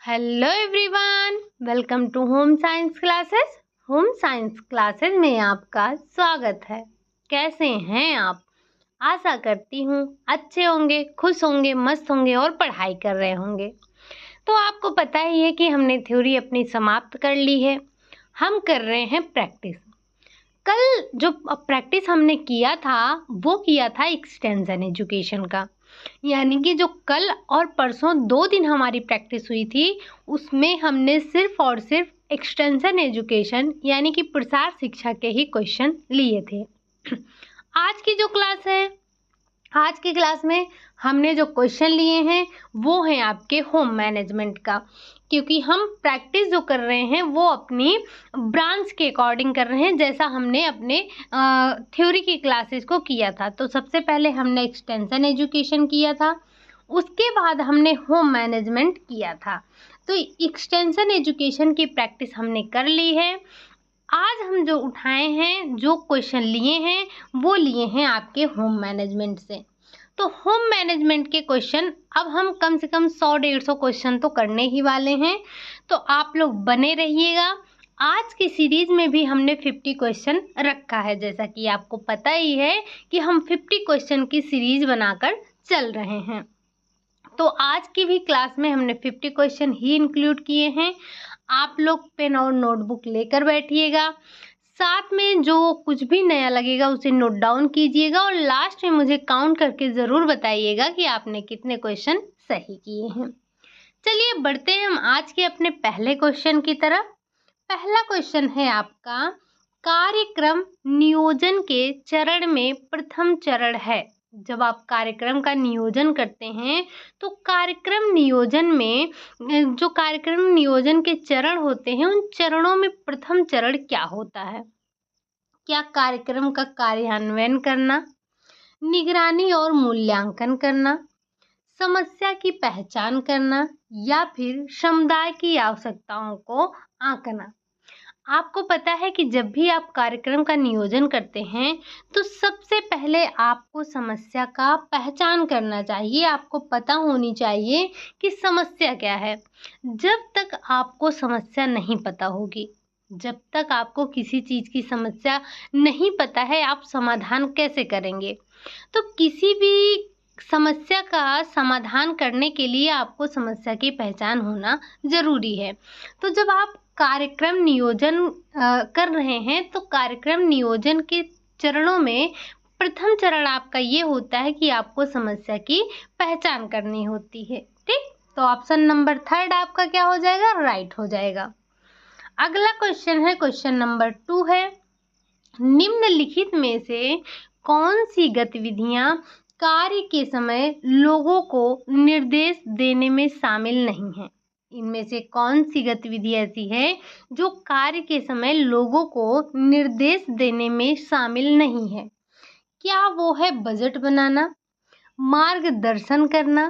Hello everyone, welcome to home science classes. Home science classes में आपका स्वागत है। कैसे हैं आप? आशा करती हूँ अच्छे होंगे, खुश होंगे, मस्त होंगे और पढ़ाई कर रहे होंगे। तो आपको पता ही है कि हमने थ्योरी अपनी समाप्त कर ली है। हम कर रहे हैं प्रैक्टिस। कल जो प्रैक्टिस हमने किया था वो किया था एक्सटेंशन एजुकेशन का, यानी कि जो कल और परसों 2 दिन हमारी प्रैक्टिस हुई थी उसमें हमने सिर्फ और सिर्फ एक्सटेंशन एजुकेशन यानी कि प्रसार शिक्षा के ही क्वेश्चन लिए थे। आज की जो क्लास है, आज की क्लास में हमने जो क्वेश्चन लिए हैं वो हैं आपके होम मैनेजमेंट का, क्योंकि हम प्रैक्टिस जो कर रहे हैं वो अपनी ब्रांच के अकॉर्डिंग कर रहे हैं, जैसा हमने अपने थ्योरी की क्लासेस को किया था। तो सबसे पहले हमने एक्सटेंशन एजुकेशन किया था, उसके बाद हमने होम मैनेजमेंट किया था। तो एक्सटेंशन एजुकेशन की प्रैक्टिस हमने कर ली है। आज हम जो उठाए हैं, जो क्वेश्चन लिए हैं वो लिए हैं आपके होम मैनेजमेंट से। तो होम मैनेजमेंट के क्वेश्चन अब हम कम से कम 100-150 क्वेश्चन तो करने ही वाले हैं, तो आप लोग बने रहिएगा। आज की सीरीज में भी हमने 50 क्वेश्चन रखा है, जैसा कि आपको पता ही है कि हम 50 क्वेश्चन की सीरीज बनाकर चल रहे हैं। तो आज की भी क्लास में हमने 50 क्वेश्चन ही इंक्लूड किए हैं। आप लोग पेन और नोटबुक लेकर बैठिएगा, साथ में जो कुछ भी नया लगेगा उसे नोट डाउन कीजिएगा और लास्ट में मुझे काउंट करके ज़रूर बताइएगा कि आपने कितने क्वेश्चन सही किए हैं। चलिए बढ़ते हैं हम आज के अपने पहले क्वेश्चन की तरफ। पहला क्वेश्चन है आपका, कार्यक्रम नियोजन के चरण में प्रथम चरण है। जब आप कार्यक्रम का नियोजन करते हैं तो कार्यक्रम नियोजन में जो कार्यक्रम नियोजन के चरण होते हैं उन चरणों में प्रथम चरण क्या होता है? क्या कार्यक्रम का कार्यान्वयन करना, निगरानी और मूल्यांकन करना, समस्या की पहचान करना या फिर समुदाय की आवश्यकताओं को आंकना? आपको पता है कि जब भी आप कार्यक्रम का नियोजन करते हैं तो सबसे पहले आपको समस्या का पहचान करना चाहिए। आपको पता होनी चाहिए कि समस्या क्या है। जब तक आपको समस्या नहीं पता होगी, जब तक आपको किसी चीज़ की समस्या नहीं पता है, आप समाधान कैसे करेंगे? तो किसी भी समस्या का समाधान करने के लिए आपको समस्या की पहचान होना ज़रूरी है। तो जब आप कार्यक्रम नियोजन कर रहे हैं तो कार्यक्रम नियोजन के चरणों में प्रथम चरण आपका ये होता है कि आपको समस्या की पहचान करनी होती है। ठीक, तो ऑप्शन नंबर 3 आपका क्या हो जाएगा? राइट हो जाएगा। अगला क्वेश्चन है, क्वेश्चन नंबर 2 है, निम्नलिखित में से कौन सी गतिविधियां कार्य के समय लोगों को निर्देश देने में शामिल नहीं है? इनमें से कौन सी गतिविधि ऐसी है जो कार्य के समय लोगों को निर्देश देने में शामिल नहीं है? क्या वो है बजट बनाना, मार्गदर्शन करना,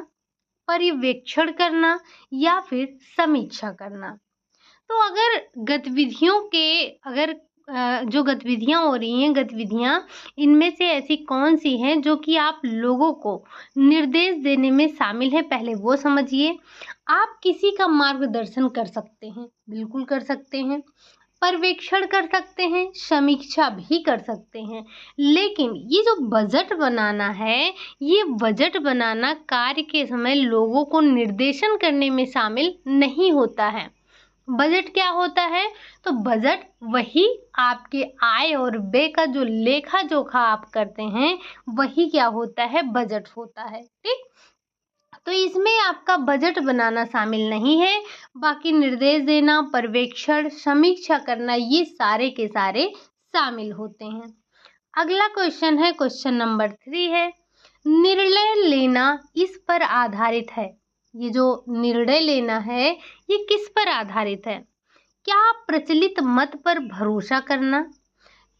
पर्यवेक्षण करना या फिर समीक्षा करना? तो अगर गतिविधियों के अगर जो गतिविधियां हो रही हैं, गतिविधियां इनमें से ऐसी कौन सी हैं जो कि आप लोगों को निर्देश देने में शामिल है, पहले वो समझिए। आप किसी का मार्गदर्शन कर सकते हैं, बिल्कुल कर सकते हैं, पर्यवेक्षण कर सकते हैं, समीक्षा भी कर सकते हैं, लेकिन ये जो बजट बनाना है, ये बजट बनाना कार्य के समय लोगों को निर्देशन करने में शामिल नहीं होता है। बजट क्या होता है? तो बजट वही आपके आय और व्यय का जो लेखा जोखा आप करते हैं वही क्या होता है? बजट होता है। ठीक, तो इसमें आपका बजट बनाना शामिल नहीं है, बाकी निर्देश देना, पर्यवेक्षण, समीक्षा करना ये सारे के सारे शामिल होते हैं। अगला क्वेश्चन है, क्वेश्चन नंबर 3 है, निर्णय लेना इस पर आधारित है। ये जो निर्णय लेना है ये किस पर आधारित है? क्या प्रचलित मत पर भरोसा करना,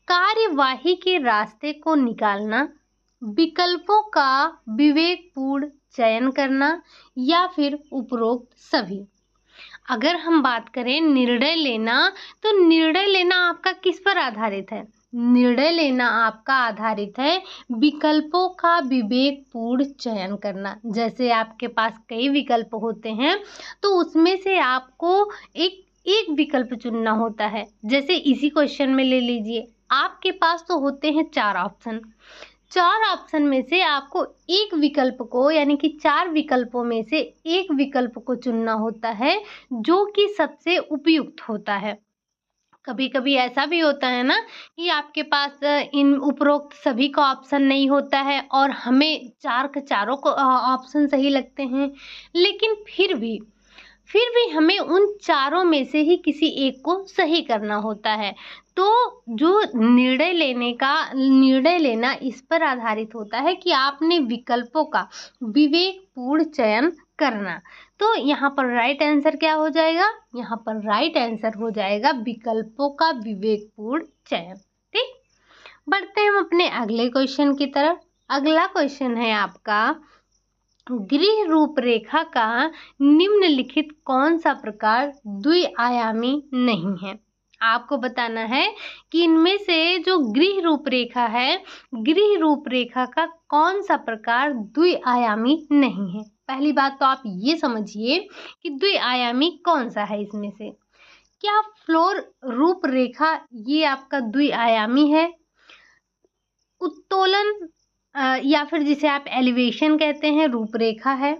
कार्यवाही के रास्ते को निकालना, विकल्पों का विवेकपूर्ण चयन करना या फिर उपरोक्त सभी? अगर हम बात करें निर्णय लेना, तो निर्णय लेना आपका किस पर आधारित है? निर्णय लेना आपका आधारित है विकल्पों का विवेकपूर्ण चयन करना। जैसे आपके पास कई विकल्प होते हैं तो उसमें से आपको एक विकल्प चुनना होता है। जैसे इसी क्वेश्चन में ले लीजिए, आपके पास तो होते हैं 4 ऑप्शन। 4 ऑप्शन में से आपको एक विकल्प को, यानी कि 4 विकल्पों में से एक विकल्प को चुनना होता है जो कि सबसे उपयुक्त होता है। कभी कभी ऐसा भी होता है ना कि आपके पास इन उपरोक्त सभी का ऑप्शन नहीं होता है और हमें 4 के चारों को ऑप्शन सही लगते हैं, लेकिन फिर भी हमें उन चारों में से ही किसी एक को सही करना होता है। तो जो निर्णय लेना इस पर आधारित होता है कि आपने विकल्पों का विवेकपूर्ण चयन करना। तो यहाँ पर राइट आंसर क्या हो जाएगा? यहाँ पर राइट आंसर हो जाएगा विकल्पों का विवेकपूर्ण चयन। ठीक, बढ़ते हैं हम अपने अगले क्वेश्चन की तरफ। अगला क्वेश्चन है आपका, गृह रूपरेखा का निम्नलिखित कौन सा प्रकार द्विआयामी नहीं है? आपको बताना है कि इनमें से जो गृह रूपरेखा है, गृह रूपरेखा का कौन सा प्रकार द्विआयामी नहीं है। पहली बात तो आप ये समझिए कि द्विआयामी कौन सा है इसमें से। क्या फ्लोर रूपरेखा ये आपका द्विआयामी है? उत्तोलन या फिर जिसे आप एलिवेशन कहते हैं रूपरेखा है,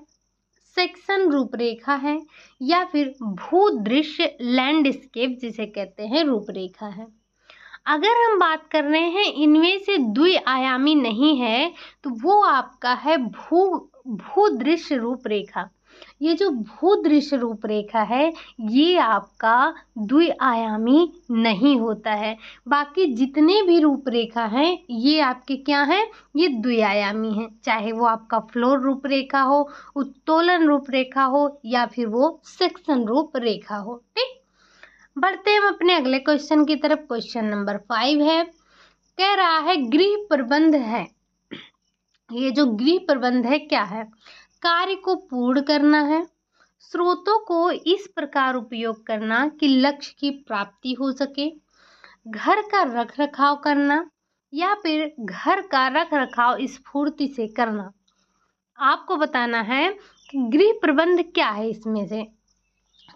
सेक्शन रूपरेखा है, या फिर भूदृश्य लैंडस्केप जिसे कहते हैं रूपरेखा है। अगर हम बात कर रहे हैं इनमें से द्विआयामी नहीं है तो वो आपका है भूदृश्य रूपरेखा। ये जो भूदृश्य रूपरेखा है ये आपका द्विआयामी नहीं होता है। बाकी जितने भी रूपरेखा हैं ये आपके क्या हैं? ये द्विआयामी हैं, चाहे वो आपका फ्लोर रूपरेखा हो, उत्तोलन रूपरेखा हो, या फिर वो सेक्शन रूपरेखा हो। ठीक, बढ़ते हैं हम अपने अगले क्वेश्चन की तरफ। क्वेश्चन नंबर 5 है, कह रहा है गृह प्रबंध है। ये जो गृह प्रबंध है क्या है? कार्य को पूर्ण करना है, स्रोतों को इस प्रकार उपयोग करना कि लक्ष्य की प्राप्ति हो सके, घर का रख रखाव करना, या फिर घर का रख रखाव स्फूर्ति से करना। आपको बताना है कि गृह प्रबंध क्या है इसमें से।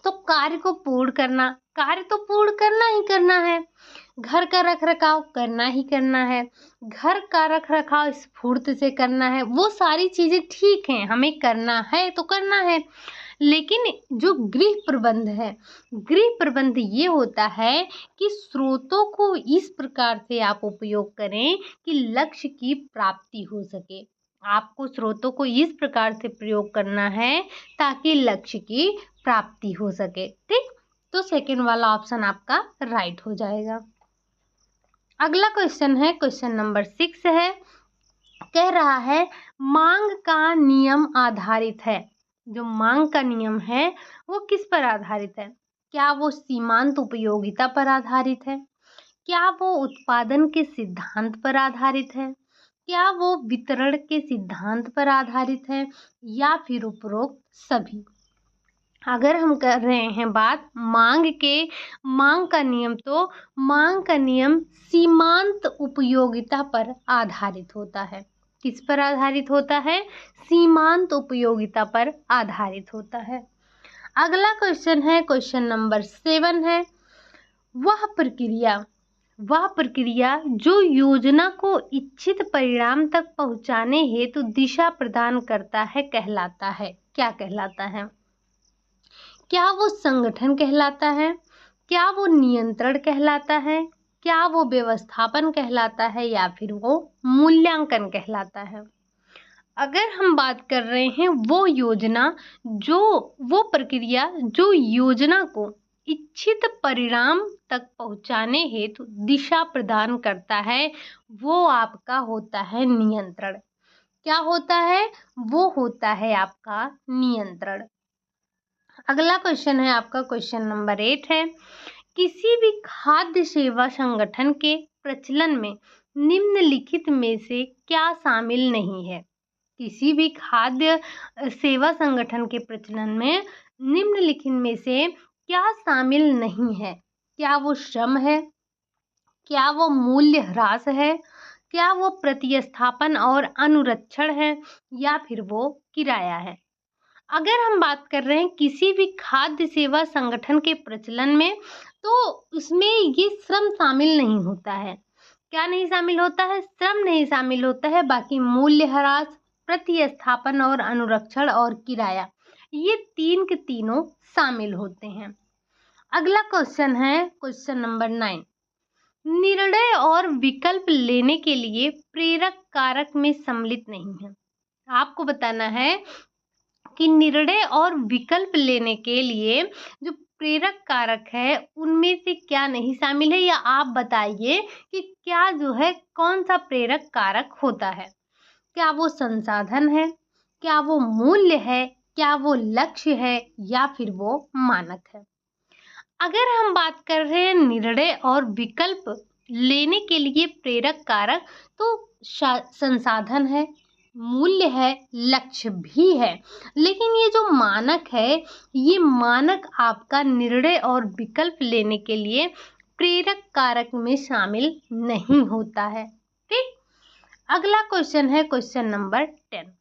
तो कार्य को पूर्ण करना, कार्य तो पूर्ण करना ही करना है, घर का रख रखाव करना ही करना है, घर का रख रखाव स्फूर्ति से करना है, वो सारी चीजें ठीक हैं, हमें करना है तो करना है। लेकिन जो गृह प्रबंध है, गृह प्रबंध ये होता है कि स्रोतों को इस प्रकार से आप उपयोग करें कि लक्ष्य की प्राप्ति हो सके। आपको स्रोतों को इस प्रकार से प्रयोग करना है ताकि लक्ष्य की प्राप्ति हो सके। ठीक, तो सेकंड वाला ऑप्शन आपका राइट हो जाएगा। अगला क्वेश्चन है, क्वेश्चन नंबर 6 है, कह रहा है मांग का नियम आधारित है। जो मांग का नियम है वो किस पर आधारित है? क्या वो सीमांत उपयोगिता पर आधारित है? क्या वो उत्पादन के सिद्धांत पर आधारित है? क्या वो वितरण के सिद्धांत पर आधारित है, या फिर उपरोक्त सभी? अगर हम कर रहे हैं बात मांग का नियम, तो मांग का नियम सीमांत उपयोगिता पर आधारित होता है। किस पर आधारित होता है? सीमांत उपयोगिता पर आधारित होता है। अगला क्वेश्चन है, क्वेश्चन नंबर 7 है, वह प्रक्रिया जो योजना को इच्छित परिणाम तक पहुंचाने हेतु दिशा प्रदान करता है कहलाता है। क्या कहलाता है? क्या वो संगठन कहलाता है? क्या वो नियंत्रण कहलाता है? क्या वो व्यवस्थापन कहलाता है, या फिर वो मूल्यांकन कहलाता है? अगर हम बात कर रहे हैं वो प्रक्रिया जो योजना को इच्छित परिणाम तक पहुंचाने हेतु दिशा प्रदान करता है, वो आपका होता है नियंत्रण। क्या होता है? वो होता है आपका नियंत्रण। अगला क्वेश्चन है आपका, क्वेश्चन नंबर 8 है, किसी भी खाद्य सेवा संगठन के प्रचलन में निम्नलिखित में से क्या शामिल नहीं है? किसी भी खाद्य सेवा संगठन के प्रचलन में निम्नलिखित में से क्या शामिल नहीं है? क्या वो श्रम है? क्या वो मूल्य ह्रास है, क्या वो प्रतिस्थापन और अनुरक्षण है, या फिर वो किराया है। अगर हम बात कर रहे हैं किसी भी खाद्य सेवा संगठन के प्रचलन में, तो उसमें ये श्रम शामिल नहीं होता है। क्या नहीं शामिल होता है? श्रम नहीं शामिल होता है। बाकी मूल्यह्रास, प्रतिस्थापन और अनुरक्षण और किराया, ये तीन के तीनों शामिल होते हैं। अगला क्वेश्चन है क्वेश्चन नंबर 9। निर्णय और विकल्प लेने के लिए प्रेरक कारक में सम्मिलित नहीं है। आपको बताना है कि निर्णय और विकल्प लेने के लिए जो प्रेरक कारक है उनमें से क्या नहीं शामिल है, या आप बताइए कि क्या जो है कौन सा प्रेरक कारक होता है। क्या वो संसाधन है, क्या वो मूल्य है, क्या वो लक्ष्य है, या फिर वो मानक है। अगर हम बात कर रहे हैं निर्णय और विकल्प लेने के लिए प्रेरक कारक, तो संसाधन है, मूल्य है, लक्ष्य भी है। लेकिन ये जो मानक है, ये मानक आपका निर्णय और विकल्प लेने के लिए प्रेरक कारक में शामिल नहीं होता है। ठीक। अगला क्वेश्चन है क्वेश्चन नंबर 10।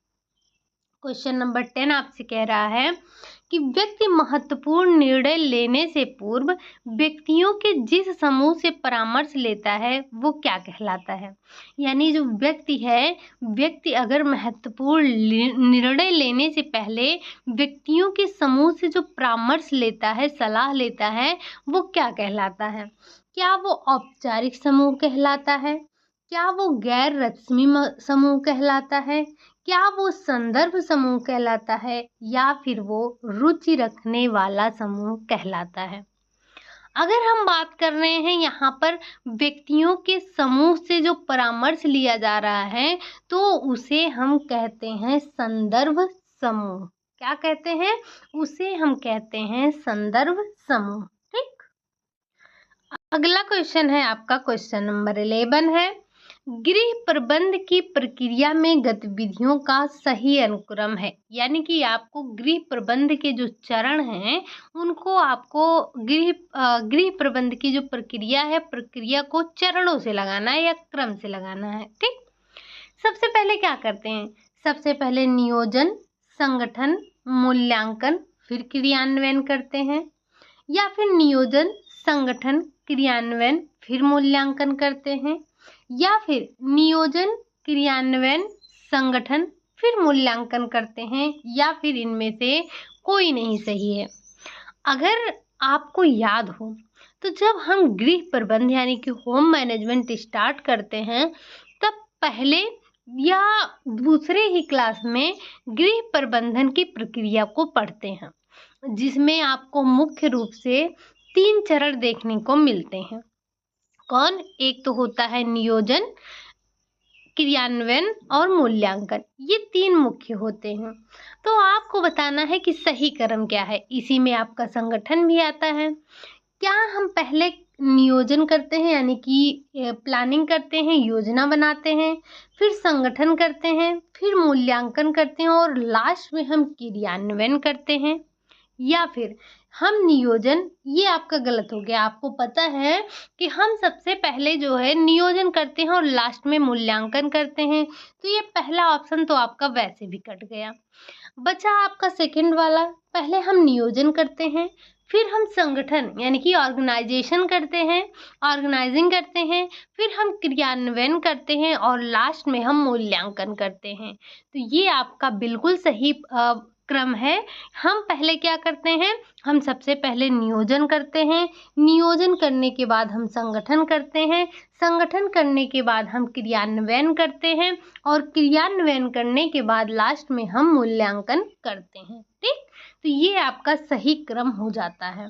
क्वेश्चन नंबर 10 आपसे कह रहा है कि व्यक्ति महत्वपूर्ण निर्णय लेने से पूर्व व्यक्तियों के जिस समूह से परामर्श लेता है वो क्या कहलाता है। यानी जो व्यक्ति है, व्यक्ति अगर महत्वपूर्ण निर्णय लेने से पहले व्यक्तियों के समूह से जो परामर्श लेता है, सलाह लेता है, वो क्या कहलाता है। क्या वो औपचारिक समूह कहलाता है, क्या वो गैर रस्मी समूह कहलाता है, क्या वो संदर्भ समूह कहलाता है, या फिर वो रुचि रखने वाला समूह कहलाता है। अगर हम बात कर रहे हैं यहाँ पर व्यक्तियों के समूह से जो परामर्श लिया जा रहा है, तो उसे हम कहते हैं संदर्भ समूह। क्या कहते हैं? उसे हम कहते हैं संदर्भ समूह। ठीक। अगला क्वेश्चन है आपका क्वेश्चन नंबर 11 है, गृह प्रबंध की प्रक्रिया में गतिविधियों का सही अनुक्रम है। यानी कि आपको गृह प्रबंध के जो चरण हैं उनको आपको गृह प्रबंध की जो प्रक्रिया है, प्रक्रिया को चरणों से लगाना है या क्रम से लगाना है। ठीक। सबसे पहले क्या करते हैं? सबसे पहले नियोजन, संगठन, मूल्यांकन, फिर क्रियान्वयन करते हैं, या फिर नियोजन, संगठन, क्रियान्वयन, फिर मूल्यांकन करते हैं, या फिर नियोजन, क्रियान्वयन, संगठन, फिर मूल्यांकन करते हैं, या फिर इनमें से कोई नहीं सही है। अगर आपको याद हो तो जब हम गृह प्रबंध यानी कि होम मैनेजमेंट स्टार्ट करते हैं, तब पहले या दूसरे ही क्लास में गृह प्रबंधन की प्रक्रिया को पढ़ते हैं, जिसमें आपको मुख्य रूप से 3 चरण देखने को मिलते हैं। कौन? एक तो होता है नियोजन, क्रियान्वयन और मूल्यांकन। ये 3 मुख्य होते हैं। तो आपको बताना है कि सही क्रम क्या है। इसी में आपका संगठन भी आता है। क्या हम पहले नियोजन करते हैं यानी कि प्लानिंग करते हैं, योजना बनाते हैं, फिर संगठन करते हैं, फिर मूल्यांकन करते हैं और लास्ट में हम क्रियान्वयन करते हैं, या फिर हम नियोजन? ये आपका गलत हो गया। आपको पता है कि हम सबसे पहले जो है नियोजन करते हैं और लास्ट में मूल्यांकन करते हैं, तो ये पहला ऑप्शन तो आपका वैसे भी कट गया। बचा आपका सेकंड वाला, पहले हम नियोजन करते हैं, फिर हम संगठन यानी कि ऑर्गेनाइजेशन करते हैं, ऑर्गेनाइजिंग करते हैं, फिर हम क्रियान्वयन करते हैं और लास्ट में हम मूल्यांकन करते हैं। तो ये आपका बिल्कुल सही क्रम है। हम पहले क्या करते हैं? हम सबसे पहले नियोजन करते हैं, नियोजन करने के बाद हम संगठन करते हैं, संगठन करने के बाद हम क्रियान्वयन करते हैं और क्रियान्वयन करने के बाद लास्ट में हम मूल्यांकन करते हैं। ठीक। तो ये आपका सही क्रम हो जाता है।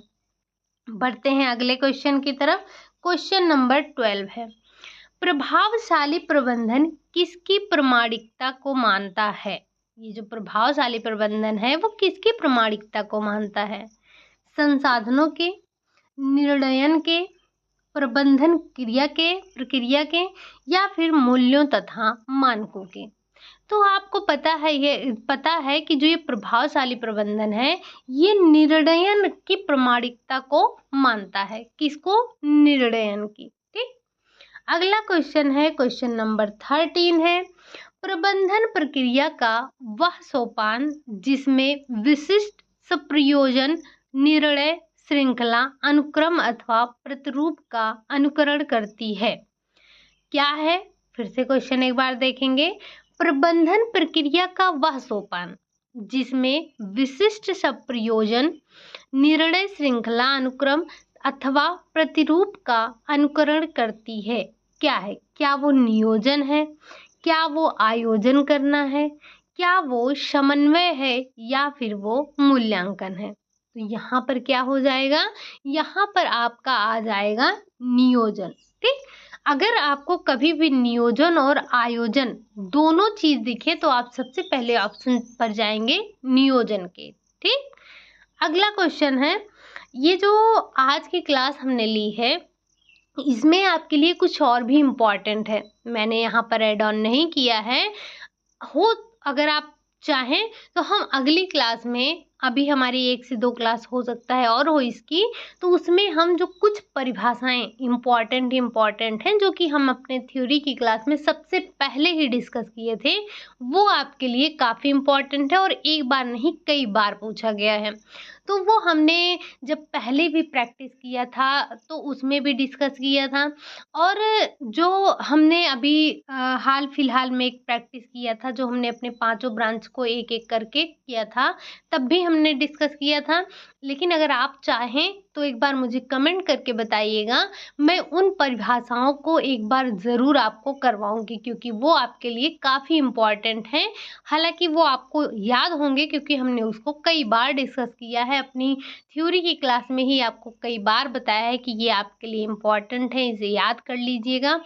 बढ़ते हैं अगले क्वेश्चन की तरफ। क्वेश्चन नंबर 12 है, प्रभावशाली प्रबंधन किसकी प्रामाणिकता को मानता है। ये जो प्रभावशाली प्रबंधन है वो किसकी प्रामाणिकता को मानता है? संसाधनों के, निर्णयन के, प्रबंधन प्रक्रिया के, या फिर मूल्यों तथा मानकों के। तो आपको पता है कि जो ये प्रभावशाली प्रबंधन है ये निर्णयन की प्रामाणिकता को मानता है। किसको? निर्णयन की। ठीक। अगला क्वेश्चन है, क्वेश्चन नंबर 13 है, प्रबंधन प्रक्रिया का वह सोपान जिसमें विशिष्ट प्रयोजन निर्णय श्रृंखला अनुक्रम अथवा प्रतिरूप का अनुकरण करती है, क्या है? फिर से क्वेश्चन एक बार देखेंगे। प्रबंधन प्रक्रिया का वह सोपान जिसमें विशिष्ट प्रयोजन निर्णय श्रृंखला अनुक्रम अथवा प्रतिरूप का अनुकरण करती है, क्या है? क्या वो नियोजन है? क्या वो आयोजन करना है? क्या वो समन्वय है या फिर वो मूल्यांकन है? तो यहाँ पर क्या हो जाएगा? यहाँ पर आपका आ जाएगा नियोजन। ठीक, अगर आपको कभी भी नियोजन और आयोजन दोनों चीज दिखे तो आप सबसे पहले ऑप्शन पर जाएंगे नियोजन के। ठीक, अगला क्वेश्चन है, ये जो आज की क्लास हमने ली है इसमें आपके लिए कुछ और भी इम्पोर्टेंट है, मैंने यहाँ पर ऐड ऑन नहीं किया है। हो अगर आप चाहें तो हम अगली क्लास में, अभी हमारी 1 से 2 क्लास हो सकता है और हो इसकी, तो उसमें हम जो कुछ परिभाषाएं इम्पॉर्टेंट हैं जो कि हम अपने थ्योरी की क्लास में सबसे पहले ही डिस्कस किए थे, वो आपके लिए काफ़ी इम्पॉर्टेंट है और एक बार नहीं कई बार पूछा गया है। तो वो हमने जब पहले भी प्रैक्टिस किया था तो उसमें भी डिस्कस किया था, और जो हमने अभी हाल फिलहाल में एक प्रैक्टिस किया था, जो हमने अपने पांचों ब्रांच को एक एक करके किया था, तब भी हमने डिस्कस किया था। लेकिन अगर आप चाहें तो एक बार मुझे कमेंट करके बताइएगा, मैं उन परिभाषाओं को एक बार ज़रूर आपको करवाऊंगी क्योंकि वो आपके लिए काफ़ी इम्पॉर्टेंट हैं। हालांकि वो आपको याद होंगे क्योंकि हमने उसको कई बार डिस्कस किया है, अपनी थ्योरी की क्लास में ही आपको कई बार बताया है कि ये आपके लिए इम्पॉर्टेंट है, इसे याद कर लीजिएगा।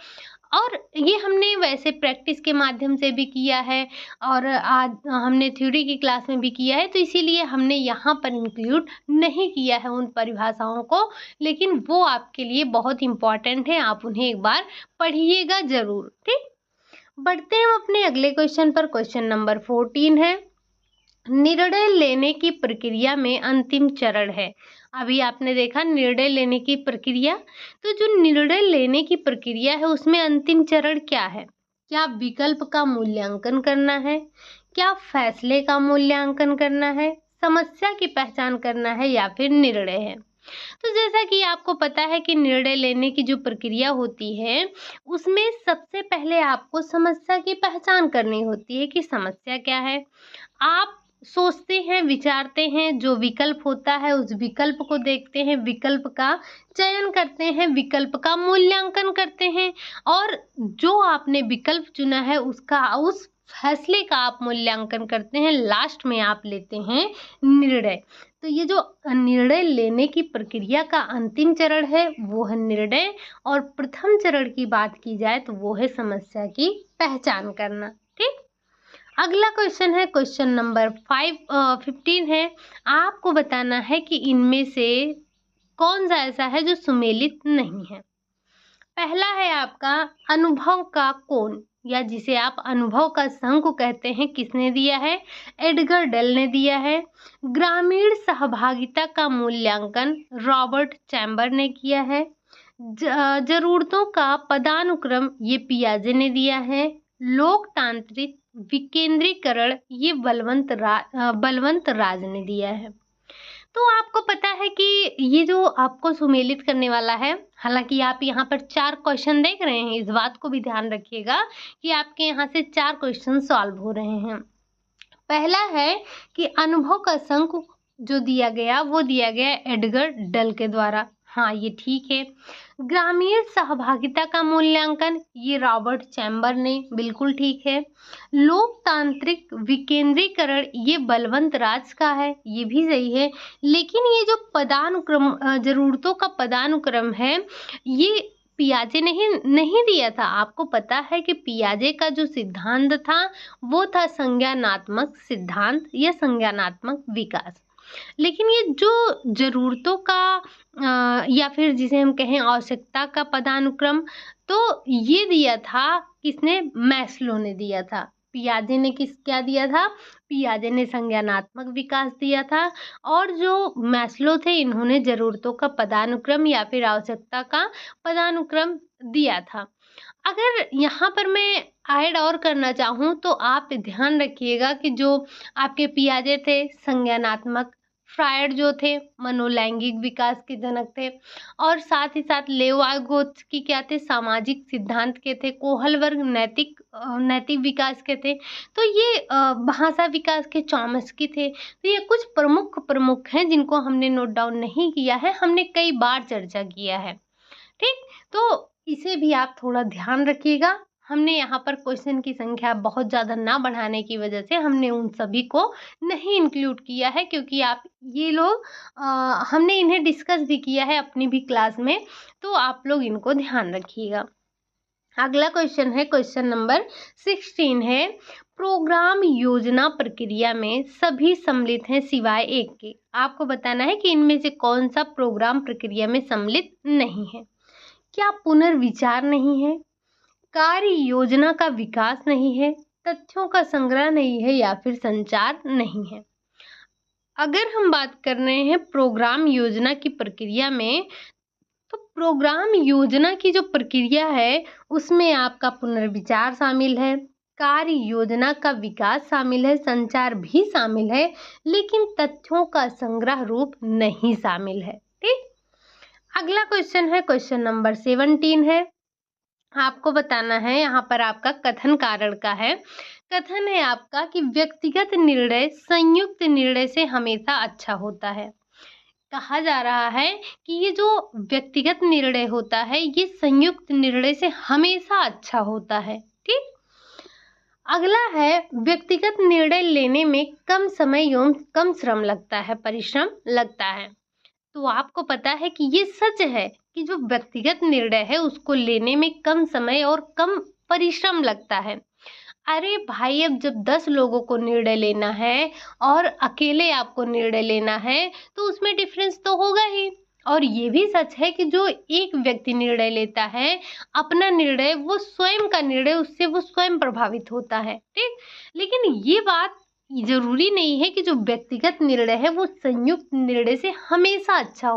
और ये हमने वैसे प्रैक्टिस के माध्यम से भी किया है और आज हमने थ्योरी की क्लास में भी किया है, तो इसीलिए हमने यहाँ पर इंक्लूड नहीं किया है उन परिभाषाओं को, लेकिन वो आपके लिए बहुत इम्पॉर्टेंट है, आप उन्हें एक बार पढ़िएगा ज़रूर। ठीक, बढ़ते हैं हम अपने अगले क्वेश्चन पर। क्वेश्चन नंबर 14 है, निर्णय लेने की प्रक्रिया में अंतिम चरण है। अभी आपने देखा निर्णय लेने की प्रक्रिया, तो जो निर्णय लेने की प्रक्रिया है उसमें अंतिम चरण क्या है? क्या विकल्प का मूल्यांकन करना है? क्या फैसले का मूल्यांकन करना है? समस्या की पहचान करना है या फिर निर्णय है? तो जैसा कि आपको पता है कि निर्णय लेने की जो प्रक्रिया होती है उसमें सबसे पहले आपको समस्या की पहचान करनी होती है कि समस्या क्या है। आप सोचते हैं, विचारते हैं, जो विकल्प होता है उस विकल्प को देखते हैं, विकल्प का चयन करते हैं, विकल्प का मूल्यांकन करते हैं और जो आपने विकल्प चुना है उसका, उस फैसले का आप मूल्यांकन करते हैं, लास्ट में आप लेते हैं निर्णय। तो ये जो निर्णय लेने की प्रक्रिया का अंतिम चरण है वो है निर्णय, और प्रथम चरण की बात की जाए तो वो है समस्या की पहचान करना। ठीक, अगला क्वेश्चन है, क्वेश्चन नंबर 15 है, आपको बताना है कि इनमें से कौन सा ऐसा है जो सुमेलित नहीं है। पहला है आपका अनुभव का कोण, या जिसे आप अनुभव का शंकु कहते हैं, किसने दिया है? एडगर डेल ने दिया है। ग्रामीण सहभागिता का मूल्यांकन रॉबर्ट चैम्बर ने किया है। जरूरतों का पदानुक्रम ये पियाजे ने दिया है। लोकतांत्रिक विकेंद्रीकरण ये बलवंत राज ने दिया है। तो आपको पता है कि ये जो आपको सुमेलित करने वाला है, हालांकि आप यहाँ पर 4 क्वेश्चन देख रहे हैं, इस बात को भी ध्यान रखिएगा कि आपके यहाँ से 4 क्वेश्चन सॉल्व हो रहे हैं। पहला है कि अनुभव का शंकु जो दिया गया वो दिया गया एडगर डेल के द्वारा, हाँ ये ठीक है। ग्रामीण सहभागिता का मूल्यांकन ये रॉबर्ट चैम्बर ने, बिल्कुल ठीक है। लोकतांत्रिक विकेंद्रीकरण ये बलवंत राज का है, ये भी सही है। लेकिन ये जो पदानुक्रम, जरूरतों का पदानुक्रम है, ये पियाजे नहीं दिया था। आपको पता है कि पियाजे का जो सिद्धांत था वो था संज्ञानात्मक सिद्धांत या संज्ञानात्मक विकास। लेकिन ये जो जरूरतों का या फिर जिसे हम कहें आवश्यकता का पदानुक्रम, तो ये दिया था किसने? मैस्लो ने दिया था। पियाजे ने क्या दिया था? पियाजे ने संज्ञानात्मक विकास दिया था, और जो मैस्लो थे इन्होंने जरूरतों का पदानुक्रम या फिर आवश्यकता का पदानुक्रम दिया था। अगर यहाँ पर मैं ऐड और करना चाहूँ तो आप ध्यान रखिएगा कि जो आपके पियाजे थे संज्ञानात्मक, फ्रायड जो थे मनोलैंगिक विकास के जनक थे, और साथ ही साथ लेवागोत्स्की क्या थे, सामाजिक सिद्धांत के थे, कोहलबर्ग नैतिक विकास के थे। तो ये भाषा विकास के चॉम्स्की थे। तो ये कुछ प्रमुख हैं जिनको हमने नोट डाउन नहीं किया है, हमने कई बार चर्चा किया है। ठीक, तो इसे भी आप थोड़ा ध्यान रखिएगा। हमने यहाँ पर क्वेश्चन की संख्या बहुत ज़्यादा ना बढ़ाने की वजह से हमने उन सभी को नहीं इंक्लूड किया है, क्योंकि आप ये लोग हमने इन्हें डिस्कस भी किया है अपनी भी क्लास में, तो आप लोग इनको ध्यान रखिएगा। अगला क्वेश्चन है, क्वेश्चन नंबर 16 है, प्रोग्राम योजना प्रक्रिया में सभी सम्मिलित हैं सिवाय एक के। आपको बताना है कि इनमें से कौन सा प्रोग्राम प्रक्रिया में सम्मिलित नहीं है। क्या पुनर्विचार नहीं है, कार्य योजना का विकास नहीं है, तथ्यों का संग्रह नहीं है, या फिर संचार नहीं है। अगर हम बात कर रहे हैं प्रोग्राम योजना की प्रक्रिया में, तो प्रोग्राम योजना की जो प्रक्रिया है उसमें आपका पुनर्विचार शामिल है, कार्य योजना का विकास शामिल है, संचार भी शामिल है, लेकिन तथ्यों का संग्रह रूप नहीं शामिल है। ठीक, अगला क्वेश्चन है, क्वेश्चन नंबर 17 है। आपको बताना है, यहाँ पर आपका कथन कारण का है। कथन है आपका कि व्यक्तिगत निर्णय संयुक्त निर्णय से हमेशा अच्छा होता है। कहा जा रहा है कि ये जो व्यक्तिगत निर्णय होता है ये संयुक्त निर्णय से हमेशा अच्छा होता है। ठीक, अगला है, व्यक्तिगत निर्णय लेने में कम समय एवं कम श्रम लगता है, परिश्रम लगता है। तो आपको पता है कि ये सच है कि जो व्यक्तिगत निर्णय है उसको लेने में कम समय और कम परिश्रम लगता है। अरे भाई, अब जब 10 लोगों को निर्णय लेना है और अकेले आपको निर्णय लेना है तो उसमें डिफरेंस तो होगा ही। और ये भी सच है कि जो एक व्यक्ति निर्णय लेता है, अपना निर्णय, वो स्वयं का निर्णय, उससे वो स्वयं प्रभावित होता है। ठीक, लेकिन ये बात जरूरी नहीं है कि जो व्यक्तिगत निर्णय है वो संयुक्त निर्णय से हमेशा अच्छा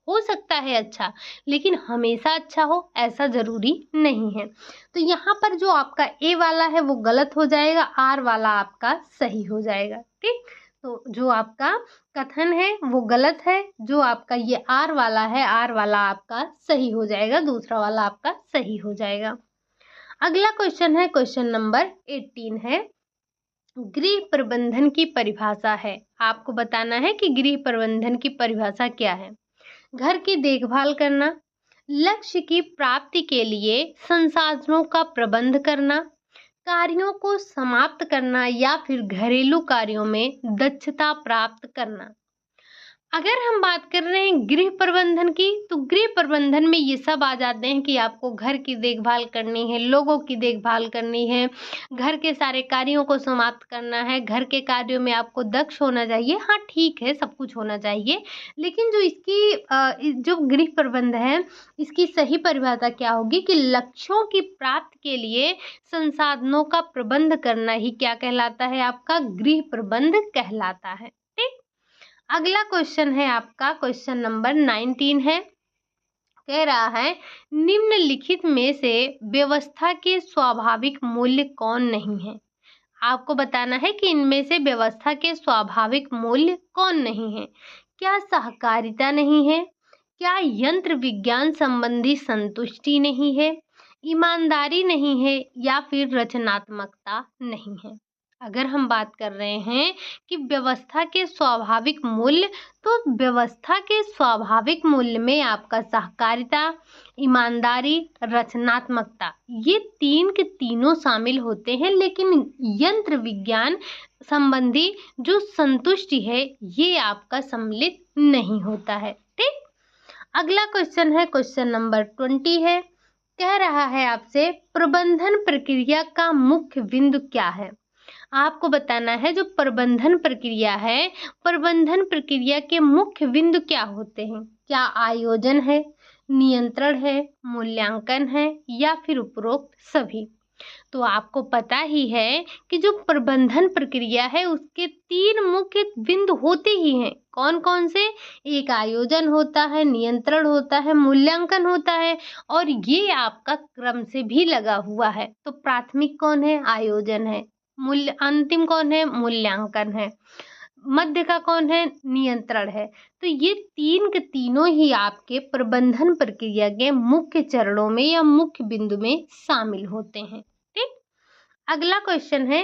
हो सकता है अच्छा, लेकिन हमेशा अच्छा हो ऐसा जरूरी नहीं है। तो यहाँ पर जो आपका ए वाला है वो गलत हो जाएगा, आर वाला आपका सही हो जाएगा। ठीक, तो जो आपका कथन है वो गलत है, जो आपका ये आर वाला है, आर वाला आपका सही हो जाएगा, दूसरा वाला आपका सही हो जाएगा। अगला क्वेश्चन है, क्वेश्चन नंबर 18 है, गृह प्रबंधन की परिभाषा है। आपको बताना है कि गृह प्रबंधन की परिभाषा क्या है। घर की देखभाल करना, लक्ष्य की प्राप्ति के लिए संसाधनों का प्रबंध करना, कार्यों को समाप्त करना, या फिर घरेलू कार्यों में दक्षता प्राप्त करना। अगर हम बात कर रहे हैं गृह प्रबंधन की, तो गृह प्रबंधन में ये सब आ जाते हैं कि आपको घर की देखभाल करनी है, लोगों की देखभाल करनी है, घर के सारे कार्यों को समाप्त करना है, घर के कार्यों में आपको दक्ष होना चाहिए। हाँ ठीक है, सब कुछ होना चाहिए, लेकिन जो इसकी जो गृह प्रबंध है इसकी सही परिभाषा क्या होगी कि लक्ष्यों की प्राप्ति के लिए संसाधनों का प्रबंध करना ही क्या कहलाता है, आपका गृह प्रबंध कहलाता है। ठीक, अगला क्वेश्चन है आपका क्वेश्चन नंबर 19 है। कह रहा है, निम्नलिखित में से व्यवस्था के स्वाभाविक मूल्य कौन नहीं है। आपको बताना है कि इनमें से व्यवस्था के स्वाभाविक मूल्य कौन नहीं है। क्या सहकारिता नहीं है, क्या यंत्र विज्ञान संबंधी संतुष्टि नहीं है, ईमानदारी नहीं है, या फिर रचनात्मकता नहीं है। अगर हम बात कर रहे हैं कि व्यवस्था के स्वाभाविक मूल्य, तो व्यवस्था के स्वाभाविक मूल्य में आपका सहकारिता, ईमानदारी, रचनात्मकता, ये तीन के तीनों शामिल होते हैं, लेकिन यंत्र विज्ञान संबंधी जो संतुष्टि है ये आपका सम्मिलित नहीं होता है। ठीक, अगला क्वेश्चन है, क्वेश्चन नंबर 20 है। कह रहा है आपसे, प्रबंधन प्रक्रिया का मुख्य बिंदु क्या है। आपको बताना है जो प्रबंधन प्रक्रिया है, प्रबंधन प्रक्रिया के मुख्य बिंदु क्या होते हैं। क्या आयोजन है, नियंत्रण है, मूल्यांकन है, या फिर उपरोक्त सभी। तो आपको पता ही है कि जो प्रबंधन प्रक्रिया है उसके 3 मुख्य बिंदु होते ही हैं। कौन-कौन से? एक आयोजन होता है, नियंत्रण होता है, मूल्यांकन होता है और ये आपका क्रम से भी लगा हुआ है। तो प्राथमिक कौन है? आयोजन है। अंतिम कौन है? मूल्यांकन है। मध्य का कौन है? नियंत्रण है। तो ये 3 के तीनों ही आपके प्रबंधन प्रक्रिया के मुख्य चरणों में या मुख्य बिंदु में शामिल होते हैं। ठीक? अगला क्वेश्चन है,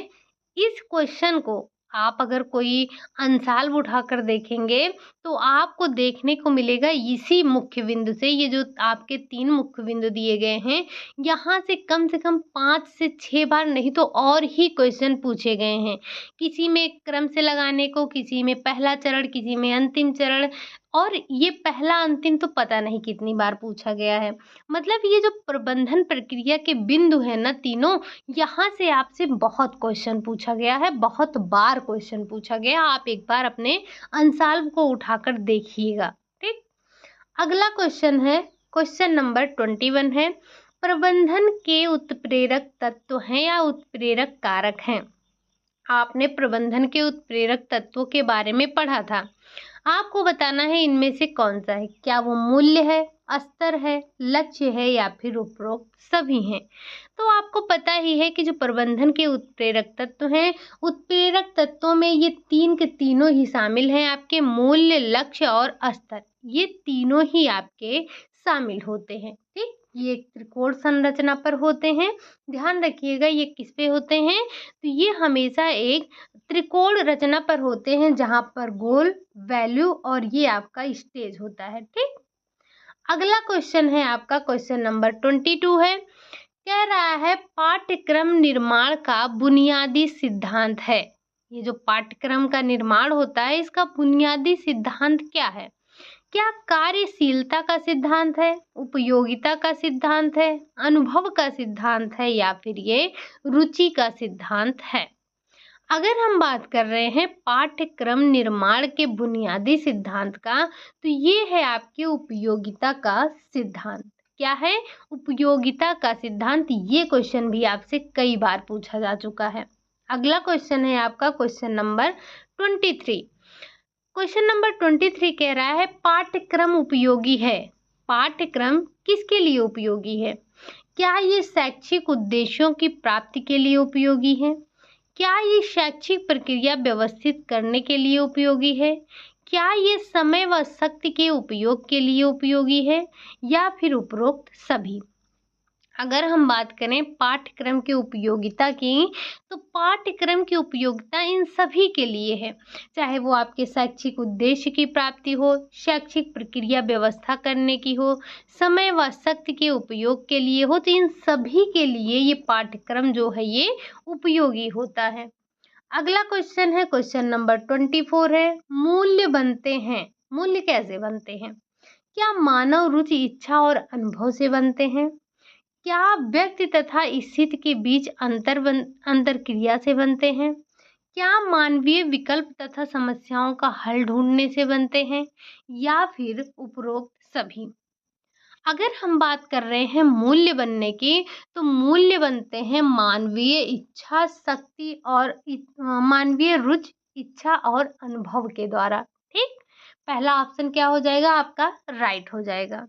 इस क्वेश्चन को आप अगर कोई अंशाल उठाकर देखेंगे तो आपको देखने को मिलेगा इसी मुख्य बिंदु से, ये जो आपके 3 मुख्य बिंदु दिए गए हैं, यहाँ से कम 5 से 6 बार नहीं तो और ही क्वेश्चन पूछे गए हैं। किसी में क्रम से लगाने को, किसी में पहला चरण, किसी में अंतिम चरण और ये पहला अंतिम तो पता नहीं कितनी बार पूछा गया है। मतलब ये जो प्रबंधन प्रक्रिया के बिंदु हैं ना तीनों, यहाँ से आपसे बहुत क्वेश्चन पूछा गया है, बहुत बार क्वेश्चन पूछा गया। आप एक बार अपने अंशाल को उठाकर देखिएगा। ठीक? अगला क्वेश्चन है, क्वेश्चन नंबर 21 है, प्रबंधन के उत्प्रेरक तत्व हैं या उत्प्रेरक कारक हैं। आपने प्रबंधन के उत्प्रेरक तत्वों के बारे में पढ़ा था। आपको बताना है इनमें से कौन सा है। क्या वो मूल्य है, स्तर है, लक्ष्य है या फिर उपरोक्त सभी हैं। तो आपको पता ही है कि जो प्रबंधन के उत्प्रेरक तत्व हैं, उत्प्रेरक तत्वों में ये 3 के तीनों ही शामिल हैं। आपके मूल्य, लक्ष्य और स्तर, ये तीनों ही आपके शामिल होते हैं। ठीक? ये एक त्रिकोण संरचना पर होते हैं। ध्यान रखिएगा ये किस पे होते हैं, तो ये हमेशा एक त्रिकोण रचना पर होते हैं जहाँ पर गोल, वैल्यू और ये आपका स्टेज होता है। ठीक? अगला क्वेश्चन है आपका क्वेश्चन नंबर 22 है, कह रहा है पाठ्यक्रम निर्माण का बुनियादी सिद्धांत है। ये जो पाठ्यक्रम का निर्माण होता है इसका बुनियादी सिद्धांत क्या है? क्या कार्यशीलता का सिद्धांत है, उपयोगिता का सिद्धांत है, अनुभव का सिद्धांत है या फिर ये रुचि का सिद्धांत है? अगर हम बात कर रहे हैं पाठ्यक्रम निर्माण के बुनियादी सिद्धांत का, तो ये है आपके उपयोगिता का सिद्धांत। क्या है? उपयोगिता का सिद्धांत। ये क्वेश्चन भी आपसे कई बार पूछा जा चुका है। अगला क्वेश्चन है आपका क्वेश्चन नंबर 23। क्वेश्चन नंबर 23 कह रहा है पाठ्यक्रम उपयोगी है। पाठ्यक्रम किसके लिए उपयोगी है? क्या ये शैक्षिक उद्देश्यों की प्राप्ति के लिए उपयोगी है? क्या ये शैक्षिक प्रक्रिया व्यवस्थित करने के लिए उपयोगी है? क्या ये समय व शक्ति के उपयोग के लिए उपयोगी है या फिर उपरोक्त सभी? अगर हम बात करें पाठ्यक्रम की उपयोगिता की, तो पाठ्यक्रम की उपयोगिता इन सभी के लिए है, चाहे वो आपके शैक्षिक उद्देश्य की प्राप्ति हो, शैक्षिक प्रक्रिया व्यवस्था करने की हो, समय व शक्ति के उपयोग के लिए हो, तो इन सभी के लिए ये पाठ्यक्रम जो है ये उपयोगी होता है। अगला क्वेश्चन है क्वेश्चन नंबर 24 है, मूल्य बनते हैं। मूल्य कैसे बनते हैं? क्या मानव रुचि, इच्छा और अनुभव से बनते हैं? क्या व्यक्ति तथा स्थिति के बीच अंतर क्रिया से बनते हैं? क्या मानवीय विकल्प तथा समस्याओं का हल ढूंढने से बनते हैं या फिर उपरोक्त सभी? अगर हम बात कर रहे हैं मूल्य बनने की, तो मूल्य बनते हैं मानवीय इच्छा शक्ति और मानवीय रुचि, इच्छा और अनुभव के द्वारा। ठीक? पहला ऑप्शन क्या हो जाएगा आपका? राइट हो जाएगा।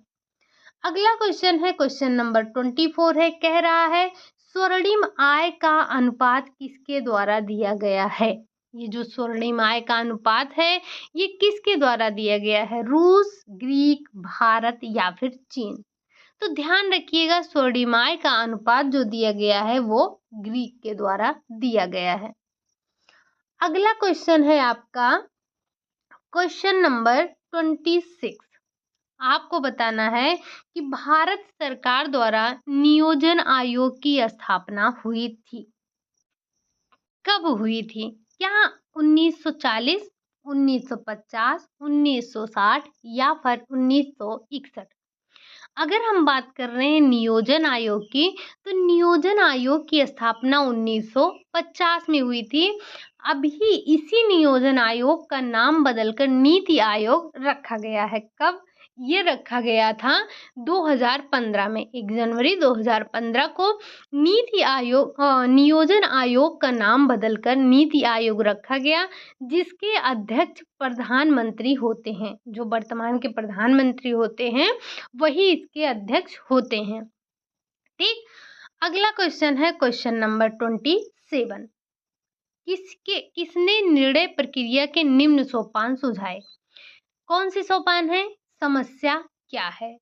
अगला क्वेश्चन है क्वेश्चन नंबर 24 है, कह रहा है स्वर्णिम आय का अनुपात किसके द्वारा दिया गया है? ये जो स्वर्णिम आय का अनुपात है ये किसके द्वारा दिया गया है? रूस, ग्रीक, भारत या फिर चीन? तो ध्यान रखिएगा स्वर्णिम आय का अनुपात जो दिया गया है वो ग्रीक के द्वारा दिया गया है। अगला क्वेश्चन है आपका क्वेश्चन नंबर 26। आपको बताना है कि भारत सरकार द्वारा नियोजन आयोग की स्थापना हुई थी। कब हुई थी? क्या 1940, 1950, 1960 या फिर 1961? अगर हम बात कर रहे हैं नियोजन आयोग की, तो नियोजन आयोग की स्थापना 1950 में हुई थी। अभी इसी नियोजन आयोग का नाम बदलकर नीति आयोग रखा गया है। कब? ये रखा गया था 2015 में। 1 जनवरी 2015 को नियोजन आयोग का नाम बदलकर नीति आयोग रखा गया, जिसके अध्यक्ष प्रधानमंत्री होते हैं। जो वर्तमान के प्रधानमंत्री होते हैं वही इसके अध्यक्ष होते हैं। ठीक, अगला क्वेश्चन है क्वेश्चन नंबर 27। किसने निर्णय प्रक्रिया के निम्न सोपान सुझाए? कौन से सोपान है? समस्या क्या है,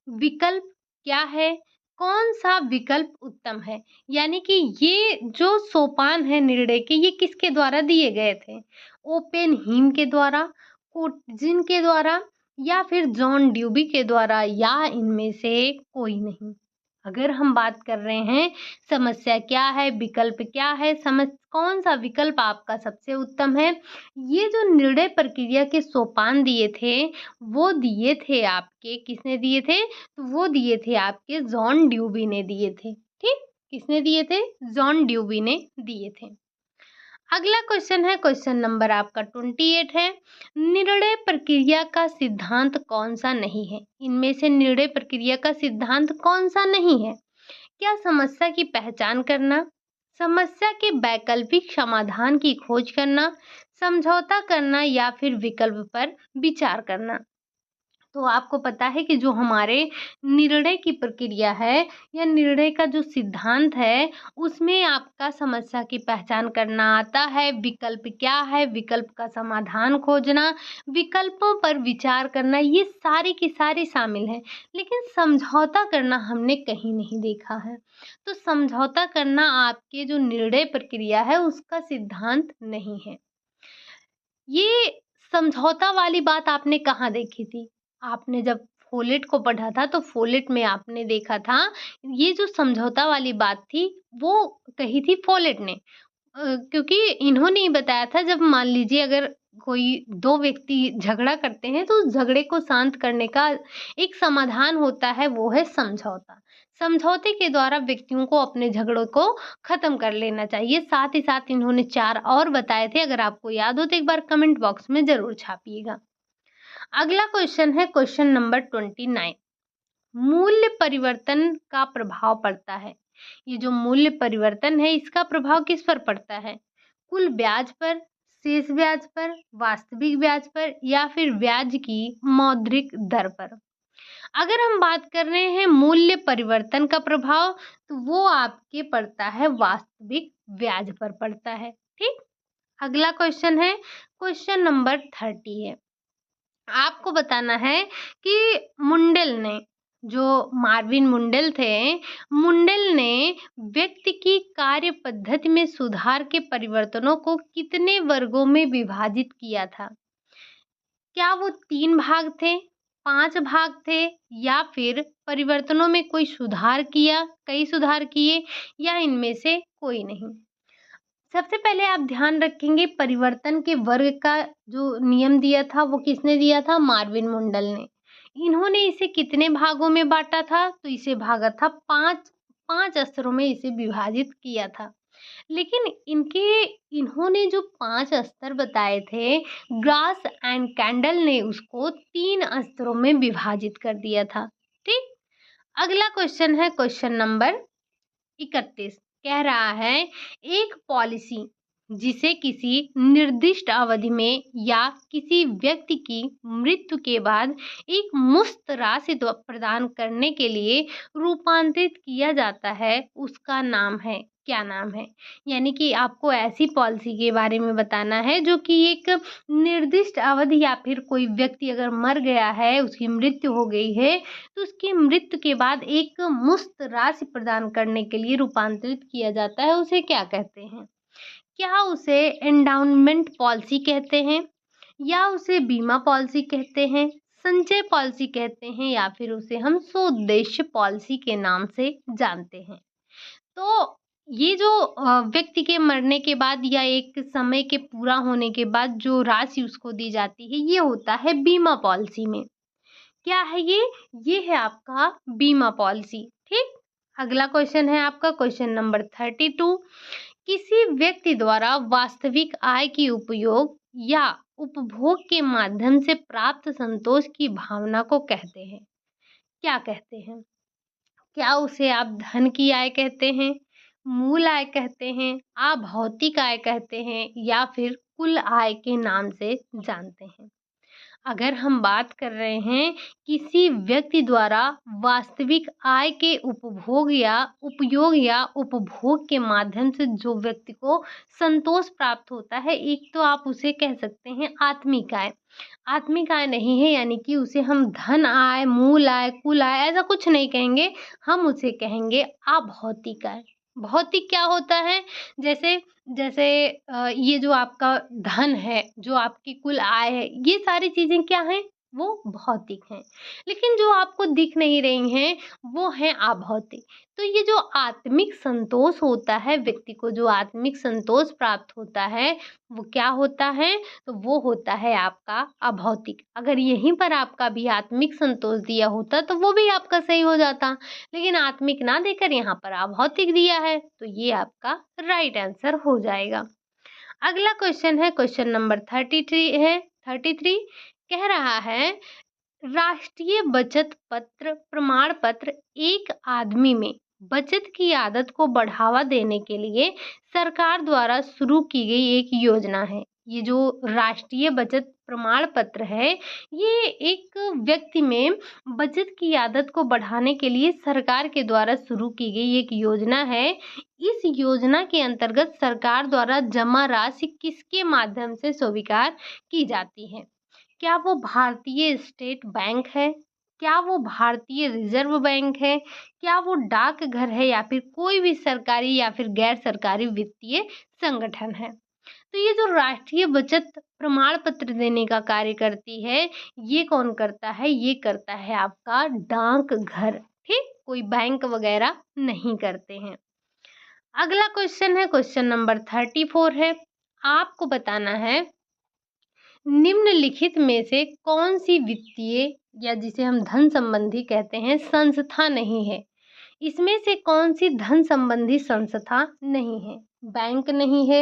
विकल्प क्या है, कौन सा विकल्प उत्तम है। यानी कि ये जो सोपान है निर्णय के, ये किसके द्वारा दिए गए थे? ओपेनहीम के द्वारा, कोटजिन के द्वारा, या फिर जॉन ड्यूबी के द्वारा, या इनमें से कोई नहीं। अगर हम बात कर रहे हैं समस्या क्या है, विकल्प क्या है, कौन सा विकल्प आपका सबसे उत्तम है, ये जो निर्णय प्रक्रिया के सोपान दिए थे वो दिए थे आपके, किसने दिए थे? तो वो दिए थे आपके जॉन ड्यूबी ने दिए थे। ठीक, किसने दिए थे? जॉन ड्यूबी ने दिए थे। अगला क्वेश्चन है क्वेश्चन नंबर आपका 28 है। निर्णय प्रक्रिया का सिद्धांत कौन सा नहीं है? इनमें से निर्णय प्रक्रिया का सिद्धांत कौन सा नहीं है? क्या समस्या की पहचान करना, समस्या के वैकल्पिक समाधान की खोज करना, समझौता करना, या फिर विकल्प पर विचार करना। तो आपको पता है कि जो हमारे निर्णय की प्रक्रिया है या निर्णय का जो सिद्धांत है, उसमें आपका समस्या की पहचान करना आता है, विकल्प क्या है, विकल्प का समाधान खोजना, विकल्पों पर विचार करना, ये सारी की सारी शामिल है। लेकिन समझौता करना हमने कहीं नहीं देखा है। तो समझौता करना आपके जो निर्णय प्रक्रिया है उसका सिद्धांत नहीं है। ये समझौता वाली बात आपने कहाँ देखी थी? आपने जब फोलेट को पढ़ा था तो फोलेट में आपने देखा था, ये जो समझौता वाली बात थी वो कही थी फोलेट ने। क्योंकि इन्होंने ही बताया था, जब मान लीजिए अगर कोई 2 व्यक्ति झगड़ा करते हैं तो उस झगड़े को शांत करने का एक समाधान होता है, वो है समझौता। समझौते के द्वारा व्यक्तियों को अपने झगड़ों को खत्म कर लेना चाहिए। साथ ही साथ इन्होंने 4 और बताए थे, अगर आपको याद हो तो एक बार कमेंट बॉक्स में ज़रूर छापिएगा। अगला क्वेश्चन है क्वेश्चन नंबर 29। मूल्य परिवर्तन का प्रभाव पड़ता है। ये जो मूल्य परिवर्तन है इसका प्रभाव किस पर पड़ता है? कुल ब्याज पर, शेष ब्याज पर, वास्तविक ब्याज पर, या फिर ब्याज की मौद्रिक दर पर। अगर हम बात कर रहे हैं मूल्य परिवर्तन का प्रभाव, तो वो आपके पड़ता है वास्तविक ब्याज पर पड़ता है। ठीक, अगला क्वेश्चन है क्वेश्चन नंबर 30 है। आपको बताना है कि मुंडेल ने, जो मार्विन मुंडेल थे, मुंडेल ने व्यक्ति की कार्य पद्धति में सुधार के परिवर्तनों को कितने वर्गों में विभाजित किया था? क्या वो 3 भाग थे, 5 भाग थे, या फिर परिवर्तनों में कोई सुधार किया, कई सुधार किए, या इनमें से कोई नहीं? सबसे पहले आप ध्यान रखेंगे, परिवर्तन के वर्ग का जो नियम दिया था वो किसने दिया था? मार्विन मुंडल ने। इन्होंने इसे कितने भागों में बांटा था? तो इसे भागा था 5 स्तरों में इसे विभाजित किया था। लेकिन इन्होंने जो 5 स्तर बताए थे, ग्रास एंड कैंडल ने उसको 3 स्तरों में विभाजित कर दिया था। ठीक, अगला क्वेश्चन है क्वेश्चन नंबर 31। कह रहा है, एक पॉलिसी जिसे किसी निर्दिष्ट अवधि में या किसी व्यक्ति की मृत्यु के बाद एक मुफ्त राशि प्रदान करने के लिए रूपांतरित किया जाता है, उसका नाम है, क्या नाम है? यानी कि आपको ऐसी पॉलिसी के बारे में बताना है जो कि एक निर्दिष्ट अवधि या फिर कोई व्यक्ति अगर मर गया है, उसकी मृत्यु हो गई है, तो उसकी मृत्यु के बाद एक मुफ्त राशि प्रदान करने के लिए रूपांतरित किया जाता है, उसे क्या कहते हैं? क्या उसे एंडाउनमेंट पॉलिसी कहते हैं, या उसे बीमा पॉलिसी कहते हैं, संचय पॉलिसी कहते हैं, या फिर उसे हम स्वउद्देश्य पॉलिसी के नाम से जानते हैं? तो ये जो व्यक्ति के मरने के बाद या एक समय के पूरा होने के बाद जो राशि उसको दी जाती है, ये होता है बीमा पॉलिसी में। क्या है ये? ये है आपका बीमा पॉलिसी। ठीक, अगला क्वेश्चन है आपका क्वेश्चन नंबर 32। किसी व्यक्ति द्वारा वास्तविक आय की उपयोग या उपभोग के माध्यम से प्राप्त संतोष की भावना को कहते हैं? क्या कहते हैं? क्या उसे आप धन की आय कहते हैं, मूल आय कहते हैं, अभौतिक आय कहते हैं या फिर कुल आय के नाम से जानते हैं? अगर हम बात कर रहे हैं किसी व्यक्ति द्वारा वास्तविक आय के उपभोग या उपयोग या उपभोग के माध्यम से जो व्यक्ति को संतोष प्राप्त होता है, एक तो आप उसे कह सकते हैं आत्मिक आय। आत्मिक आय नहीं है यानी कि उसे हम धन आय, मूल आय, कुल आय ऐसा कुछ नहीं कहेंगे, हम उसे कहेंगे अभौतिक आय। भौतिक क्या होता है? जैसे जैसे ये जो आपका धन है, जो आपकी कुल आय है, ये सारी चीज़ें क्या हैं? वो भौतिक हैं। लेकिन जो आपको दिख नहीं रही हैं, वो हैं अभौतिक। तो ये जो आत्मिक संतोष होता है, व्यक्ति को जो आत्मिक संतोष प्राप्त होता है, वो क्या होता है? तो वो होता है आपका अभौतिक। अगर यहीं पर आपका भी आत्मिक संतोष दिया होता, तो वो भी आपका सही हो जाता। लेकिन आत्मिक ना देकर यहाँ पर अभौतिक दिया है, तो ये आपका राइट आंसर हो जाएगा। अगला क्वेश्चन है, क्वेश्चन नंबर 33 कह रहा है राष्ट्रीय बचत पत्र प्रमाण पत्र एक आदमी में बचत की आदत को बढ़ावा देने के लिए सरकार द्वारा शुरू की गई एक योजना है। ये जो राष्ट्रीय बचत प्रमाण पत्र है, ये एक व्यक्ति में बचत की आदत को बढ़ाने के लिए सरकार के द्वारा शुरू की गई एक योजना है। इस योजना के अंतर्गत सरकार द्वारा जमा राशि किसके माध्यम से स्वीकार की जाती है? क्या वो भारतीय स्टेट बैंक है? क्या वो भारतीय रिजर्व बैंक है? क्या वो डाकघर है या फिर कोई भी सरकारी या फिर गैर सरकारी वित्तीय संगठन है? तो ये जो राष्ट्रीय बचत प्रमाण पत्र देने का कार्य करती है, ये कौन करता है? ये करता है आपका डाकघर, ठीक? कोई बैंक वगैरह नहीं करते हैं। अगला क्वेश्चन है, क्वेश्चन नंबर 34 है। आपको बताना है निम्नलिखित में से कौन सी वित्तीय या जिसे हम धन संबंधी कहते हैं संस्था नहीं है? इसमें से कौन सी धन संबंधी संस्था नहीं है? बैंक नहीं है,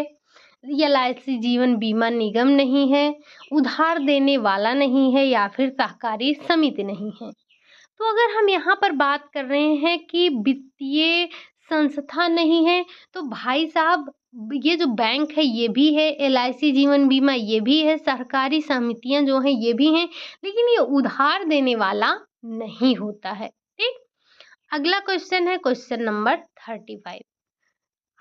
एलआईसी जीवन बीमा निगम नहीं है, उधार देने वाला नहीं है या फिर सहकारी समिति नहीं है। तो अगर हम यहाँ पर बात कर रहे हैं कि वित्तीय संस्था नहीं है, तो भाई साहब ये जो बैंक है ये भी है, एलआईसी जीवन बीमा ये भी है, सहकारी समितियां जो हैं ये भी हैं, लेकिन ये उधार देने वाला नहीं होता है, ठीक। अगला क्वेश्चन है, क्वेश्चन नंबर 35।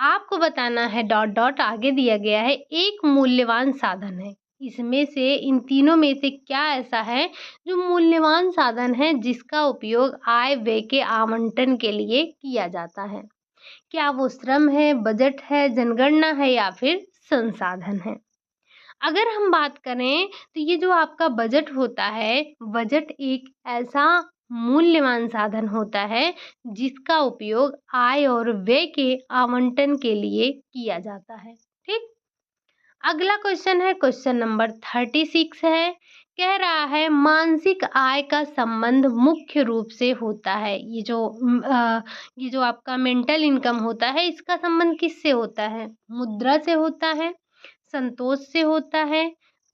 आपको बताना है डॉट डॉट आगे दिया गया है एक मूल्यवान साधन है, इसमें से इन तीनों में से क्या ऐसा है जो मूल्यवान साधन है जिसका उपयोग आय व्यय के आवंटन के लिए किया जाता है? क्या वो श्रम है, बजट है, जनगणना है या फिर संसाधन है? अगर हम बात करें तो ये जो आपका बजट होता है, बजट एक ऐसा मूल्यवान साधन होता है जिसका उपयोग आय और व्यय के आवंटन के लिए किया जाता है, ठीक। अगला क्वेश्चन है, क्वेश्चन नंबर 36 है। कह रहा है मानसिक आय का संबंध मुख्य रूप से होता है, ये जो आपका मेंटल इनकम होता है, इसका संबंध किससे होता है? मुद्रा से होता है, संतोष से होता है,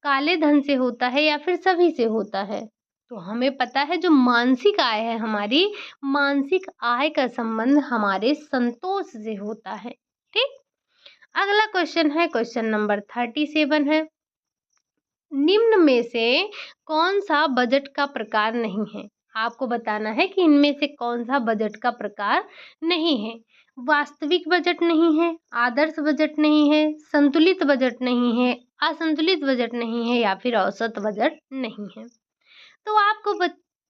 काले धन से होता है या फिर सभी से होता है? तो हमें पता है जो मानसिक आय है हमारी, मानसिक आय का संबंध हमारे संतोष से होता है, ठीक। अगला क्वेश्चन है, क्वेश्चन नंबर 37 है। निम्न में से कौन सा बजट का प्रकार नहीं है? आपको बताना है कि इनमें से कौन सा बजट का प्रकार नहीं है। वास्तविक बजट नहीं है, आदर्श बजट नहीं है, संतुलित बजट नहीं है, असंतुलित बजट नहीं है या फिर औसत बजट नहीं है। तो आपको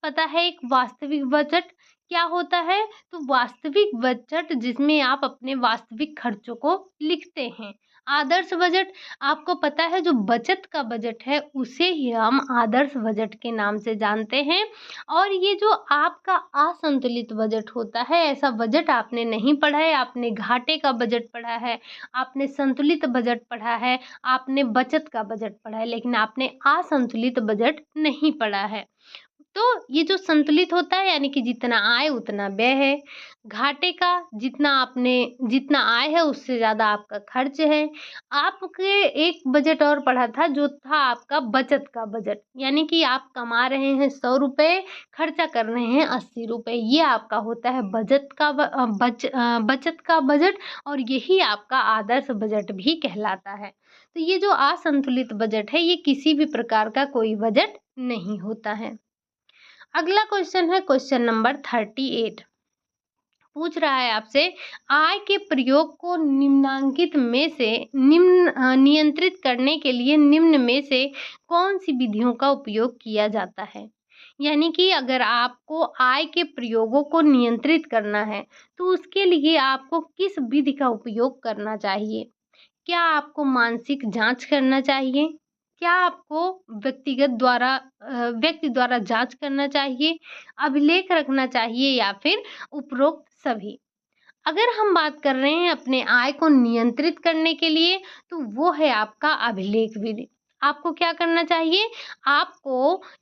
पता है एक वास्तविक बजट क्या होता है? तो वास्तविक बजट जिसमें आप अपने वास्तविक खर्चों को लिखते हैं। आदर्श बजट आपको पता है जो बचत का बजट है उसे ही हम आदर्श बजट के नाम से जानते हैं। और ये जो आपका असंतुलित बजट होता है, ऐसा बजट आपने नहीं पढ़ा है, आपने घाटे का बजट पढ़ा है, आपने संतुलित बजट पढ़ा है, आपने बचत का बजट पढ़ा है, लेकिन आपने असंतुलित बजट नहीं पढ़ा है। तो ये जो संतुलित होता है यानी कि जितना आय उतना व्यय है। घाटे का जितना आय है उससे ज़्यादा आपका खर्च है। आपके एक बजट और पढ़ा था जो था आपका बचत का बजट, यानी कि आप कमा रहे हैं 100 रुपए, खर्चा कर रहे हैं 80 रुपए। ये आपका होता है बचत का बजट, और यही आपका आदर्श बजट भी कहलाता है। तो ये जो असंतुलित बजट है ये किसी भी प्रकार का कोई बजट नहीं होता है। अगला क्वेश्चन है क्वेश्चन नंबर 38। पूछ रहा है आपसे, आय के प्रयोग को नियंत्रित करने के लिए निम्न में से कौन सी विधियों का उपयोग किया जाता है। यानी कि अगर आपको आय के प्रयोगों को नियंत्रित करना है तो उसके लिए आपको किस विधि का उपयोग करना चाहिए। क्या आपको मानसिक जांच करना चाहिए? क्या आपको व्यक्ति द्वारा जांच करना चाहिए, अभिलेख रखना चाहिए, या फिर उपरोक्त सभी? अगर हम बात कर रहे हैं अपने आय को नियंत्रित करने के लिए तो वो है आपका अभिलेख विधि। आपको क्या करना चाहिए?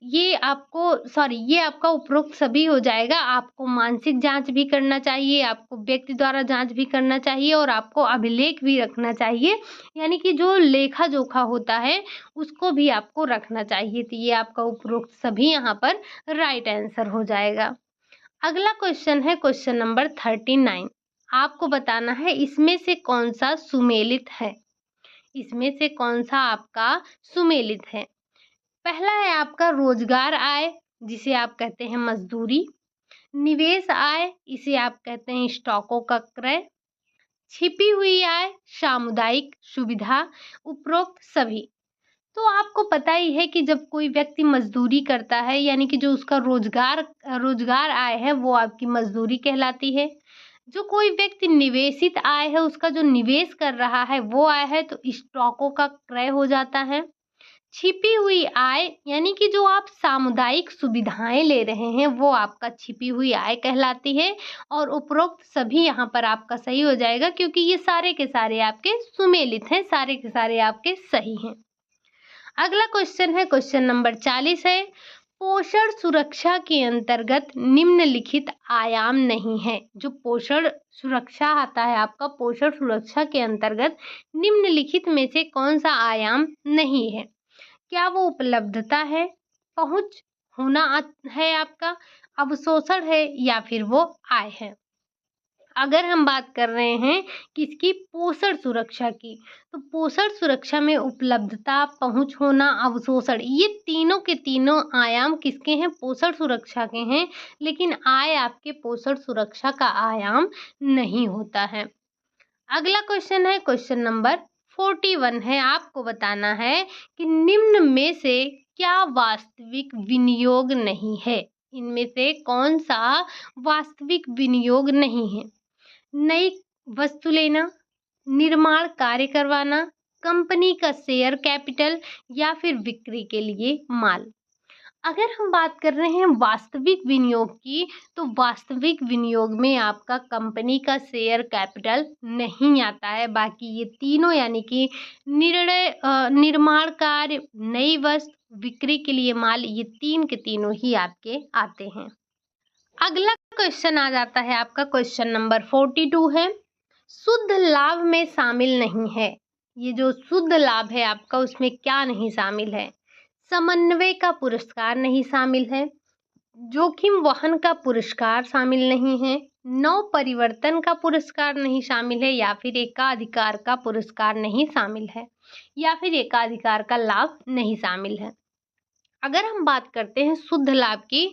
ये आपका उपरोक्त सभी हो जाएगा। आपको मानसिक जांच भी करना चाहिए, आपको व्यक्ति द्वारा जांच भी करना चाहिए, और आपको अभिलेख भी रखना चाहिए, यानी कि जो लेखा जोखा होता है उसको भी आपको रखना चाहिए। तो ये आपका उपरोक्त सभी यहाँ पर राइट आंसर हो जाएगा। अगला क्वेश्चन है क्वेश्चन नंबर 39। आपको बताना है इसमें से कौन सा सुमेलित है। इसमें से कौन सा आपका सुमेलित है। पहला है आपका रोजगार आय, जिसे आप कहते हैं मजदूरी। निवेश आय, इसे आप कहते हैं स्टॉकों का क्रय। छिपी हुई आय, सामुदायिक सुविधा, उपरोक्त सभी। तो आपको पता ही है कि जब कोई व्यक्ति मजदूरी करता है यानी कि जो उसका रोजगार आय है वो आपकी मजदूरी कहलाती है। जो कोई व्यक्ति निवेशित आय है, उसका जो निवेश कर रहा है वो आय है, तो स्टॉकों का क्रय हो जाता है। छिपी हुई आय यानी कि जो आप सामुदायिक सुविधाएं ले रहे हैं वो आपका छिपी हुई आय कहलाती है, और उपरोक्त सभी यहाँ पर आपका सही हो जाएगा क्योंकि ये सारे के सारे आपके सुमेलित हैं, सारे के सारे आपके सही हैं। अगला क्वेश्चन है क्वेश्चन नंबर 40 है, पोषण सुरक्षा के अंतर्गत निम्नलिखित आयाम नहीं है। जो पोषण सुरक्षा आता है आपका, पोषण सुरक्षा के अंतर्गत निम्नलिखित में से कौन सा आयाम नहीं है। क्या वो उपलब्धता है, पहुंच होना है आपका, अवशोषण है, या फिर वो आय है। अगर हम बात कर रहे हैं किसकी, पोषण सुरक्षा की, तो पोषण सुरक्षा में उपलब्धता, पहुंच होना, अवशोषण, ये तीनों के तीनों आयाम किसके हैं, पोषण सुरक्षा के हैं। लेकिन आय आपके पोषण सुरक्षा का आयाम नहीं होता है। अगला क्वेश्चन है क्वेश्चन नंबर 41 है। आपको बताना है कि निम्न में से क्या वास्तविक विनियोग नहीं है। इनमें से कौन सा वास्तविक विनियोग नहीं है। नई वस्तु लेना, निर्माण कार्य करवाना, कंपनी का शेयर कैपिटल, या फिर बिक्री के लिए माल। अगर हम बात कर रहे हैं वास्तविक विनियोग की, तो वास्तविक विनियोग में आपका कंपनी का शेयर कैपिटल नहीं आता है। बाकी ये तीनों यानी कि निर्माण कार्य, नई वस्तु, बिक्री के लिए माल, ये तीन के तीनों ही आपके आते हैं। अगला क्वेश्चन आ जाता है आपका क्वेश्चन नंबर 42 है, शुद्ध लाभ में शामिल नहीं है। ये जो शुद्ध लाभ है आपका, उसमें क्या नहीं शामिल है। समन्वय का पुरस्कार नहीं शामिल है, जोखिम वहन का पुरस्कार शामिल नहीं है, नव परिवर्तन का पुरस्कार नहीं शामिल है, या फिर एकाधिकार का पुरस्कार नहीं शामिल है, या फिर एकाधिकार का लाभ नहीं शामिल है। अगर हम बात करते हैं शुद्ध लाभ की,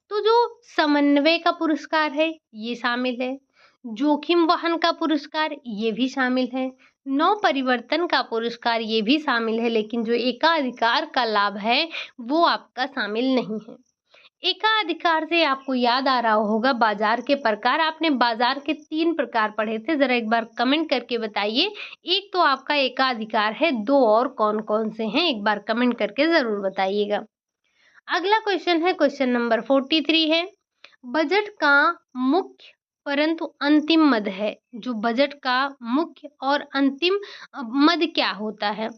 तो जो समन्वय का पुरस्कार है ये शामिल है, जोखिम वहन का पुरस्कार ये भी शामिल है, नव परिवर्तन का पुरस्कार ये भी शामिल है, लेकिन जो एकाधिकार का लाभ है वो आपका शामिल नहीं है। एकाधिकार से आपको याद आ रहा होगा बाजार के प्रकार। आपने बाजार के 3 प्रकार पढ़े थे, जरा एक बार कमेंट करके बताइए। एक तो आपका एकाधिकार है, 2 और कौन कौन से हैं एक बार कमेंट करके जरूर बताइएगा। अगला क्वेश्चन है क्वेश्चन नंबर 43 है, बजट का मुख्य परंतु अंतिम मद है। जो बजट का मुख्य और अंतिम मद क्या होता है।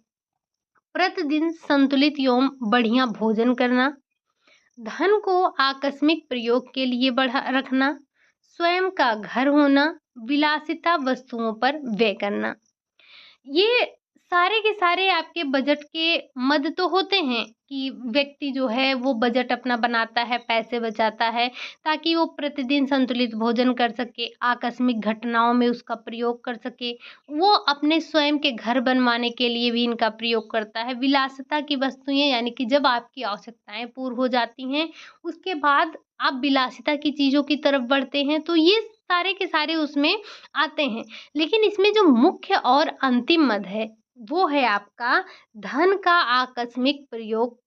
प्रतिदिन संतुलित एवं बढ़िया भोजन करना, धन को आकस्मिक प्रयोग के लिए बढ़ा रखना, स्वयं का घर होना, विलासिता वस्तुओं पर व्यय करना। ये सारे के सारे आपके बजट के मद तो होते हैं कि व्यक्ति जो है वो बजट अपना बनाता है, पैसे बचाता है ताकि वो प्रतिदिन संतुलित भोजन कर सके, आकस्मिक घटनाओं में उसका प्रयोग कर सके। वो अपने स्वयं के घर बनवाने के लिए भी इनका प्रयोग करता है। विलासिता की वस्तुएँ यानी कि जब आपकी आवश्यकताएँ पूर्ण हो जाती हैं, उसके बाद आप विलासिता की चीज़ों की तरफ बढ़ते हैं, तो ये सारे के सारे उसमें आते हैं। लेकिन इसमें जो मुख्य और अंतिम मद है, वो है आपका धन का आकस्मिक प्रयोग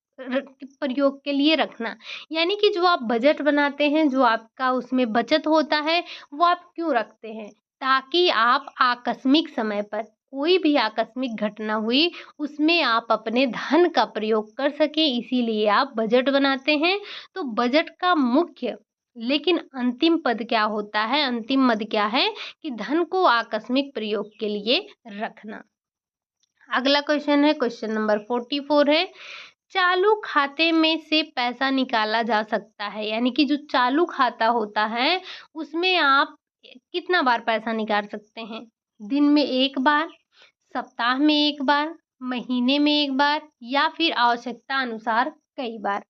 के लिए रखना। यानी कि जो आप बजट बनाते हैं, जो आपका उसमें बचत होता है, वो आप क्यों रखते हैं? ताकि आप आकस्मिक समय पर कोई भी आकस्मिक घटना हुई, उसमें आप अपने धन का प्रयोग कर सकें, इसीलिए आप बजट बनाते हैं। तो बजट का मुख्य लेकिन अंतिम पद क्या होता है, अंतिम मद क्या है कि धन को आकस्मिक प्रयोग के लिए रखना। अगला क्वेश्चन है, क्वेश्चन नंबर 44 है, चालू खाते में से पैसा निकाला जा सकता है। यानी कि जो चालू खाता होता है, उसमें आप कितना बार पैसा निकाल सकते हैं? दिन में 1 बार, सप्ताह में 1 बार, महीने में 1 बार या फिर आवश्यकता अनुसार कई बार।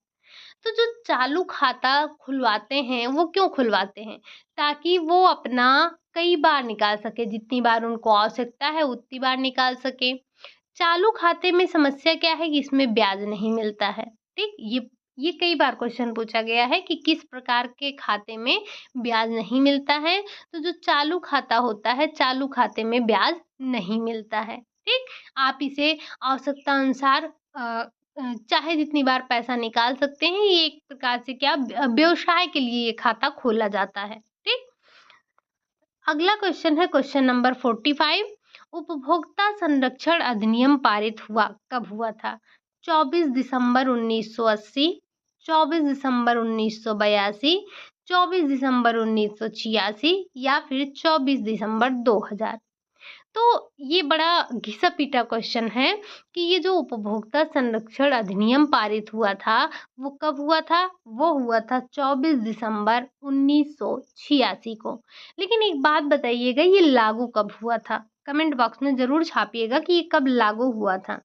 तो जो चालू खाता खुलवाते हैं, वो क्यों खुलवाते हैं? ताकि वो अपना कई बार निकाल सके, जितनी बार उनको आवश्यकता है उतनी बार निकाल सके। चालू खाते में समस्या क्या है कि इसमें ब्याज नहीं मिलता है, ठीक? ये कई बार क्वेश्चन पूछा गया है कि किस प्रकार के खाते में ब्याज नहीं मिलता है। तो जो चालू खाता होता है, चालू खाते में ब्याज नहीं मिलता है, ठीक? आप इसे आवश्यकता अनुसार चाहे जितनी बार पैसा निकाल सकते हैं। ये एक प्रकार से क्या व्यवसाय के लिए ये खाता खोला जाता है, ठीक? अगला क्वेश्चन है, क्वेश्चन नंबर 45, उपभोक्ता संरक्षण अधिनियम पारित हुआ कब हुआ था? 24 दिसंबर 1980, 24 दिसंबर 1982, 24 दिसंबर 1986 या फिर 24 दिसंबर 2000। तो ये बड़ा घिसा-पिटा क्वेश्चन है कि ये जो उपभोक्ता संरक्षण अधिनियम पारित हुआ था, वो कब हुआ था? वो हुआ था 24 दिसंबर 1986 को। लेकिन एक बात बताइएगा, ये लागू कब हुआ था? कमेंट बॉक्स में ज़रूर छापिएगा कि ये कब लागू हुआ था।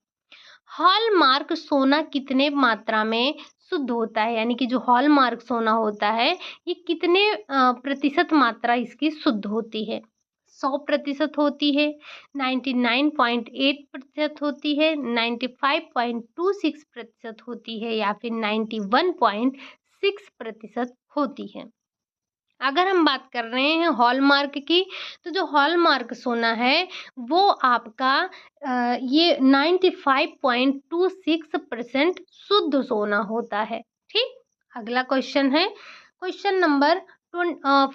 हॉलमार्क सोना कितने मात्रा में शुद्ध होता है? यानी कि जो हॉलमार्क सोना होता है, ये कितने प्रतिशत मात्रा इसकी शुद्ध होती है? 100% होती है, 99.8% होती है, 95.26% होती है या फिर 91.6% होती है। अगर हम बात कर रहे हैं हॉलमार्क की, तो जो हॉलमार्क सोना है वो आपका ये 95.26% शुद्ध सोना होता है, ठीक? अगला क्वेश्चन है, क्वेश्चन नंबर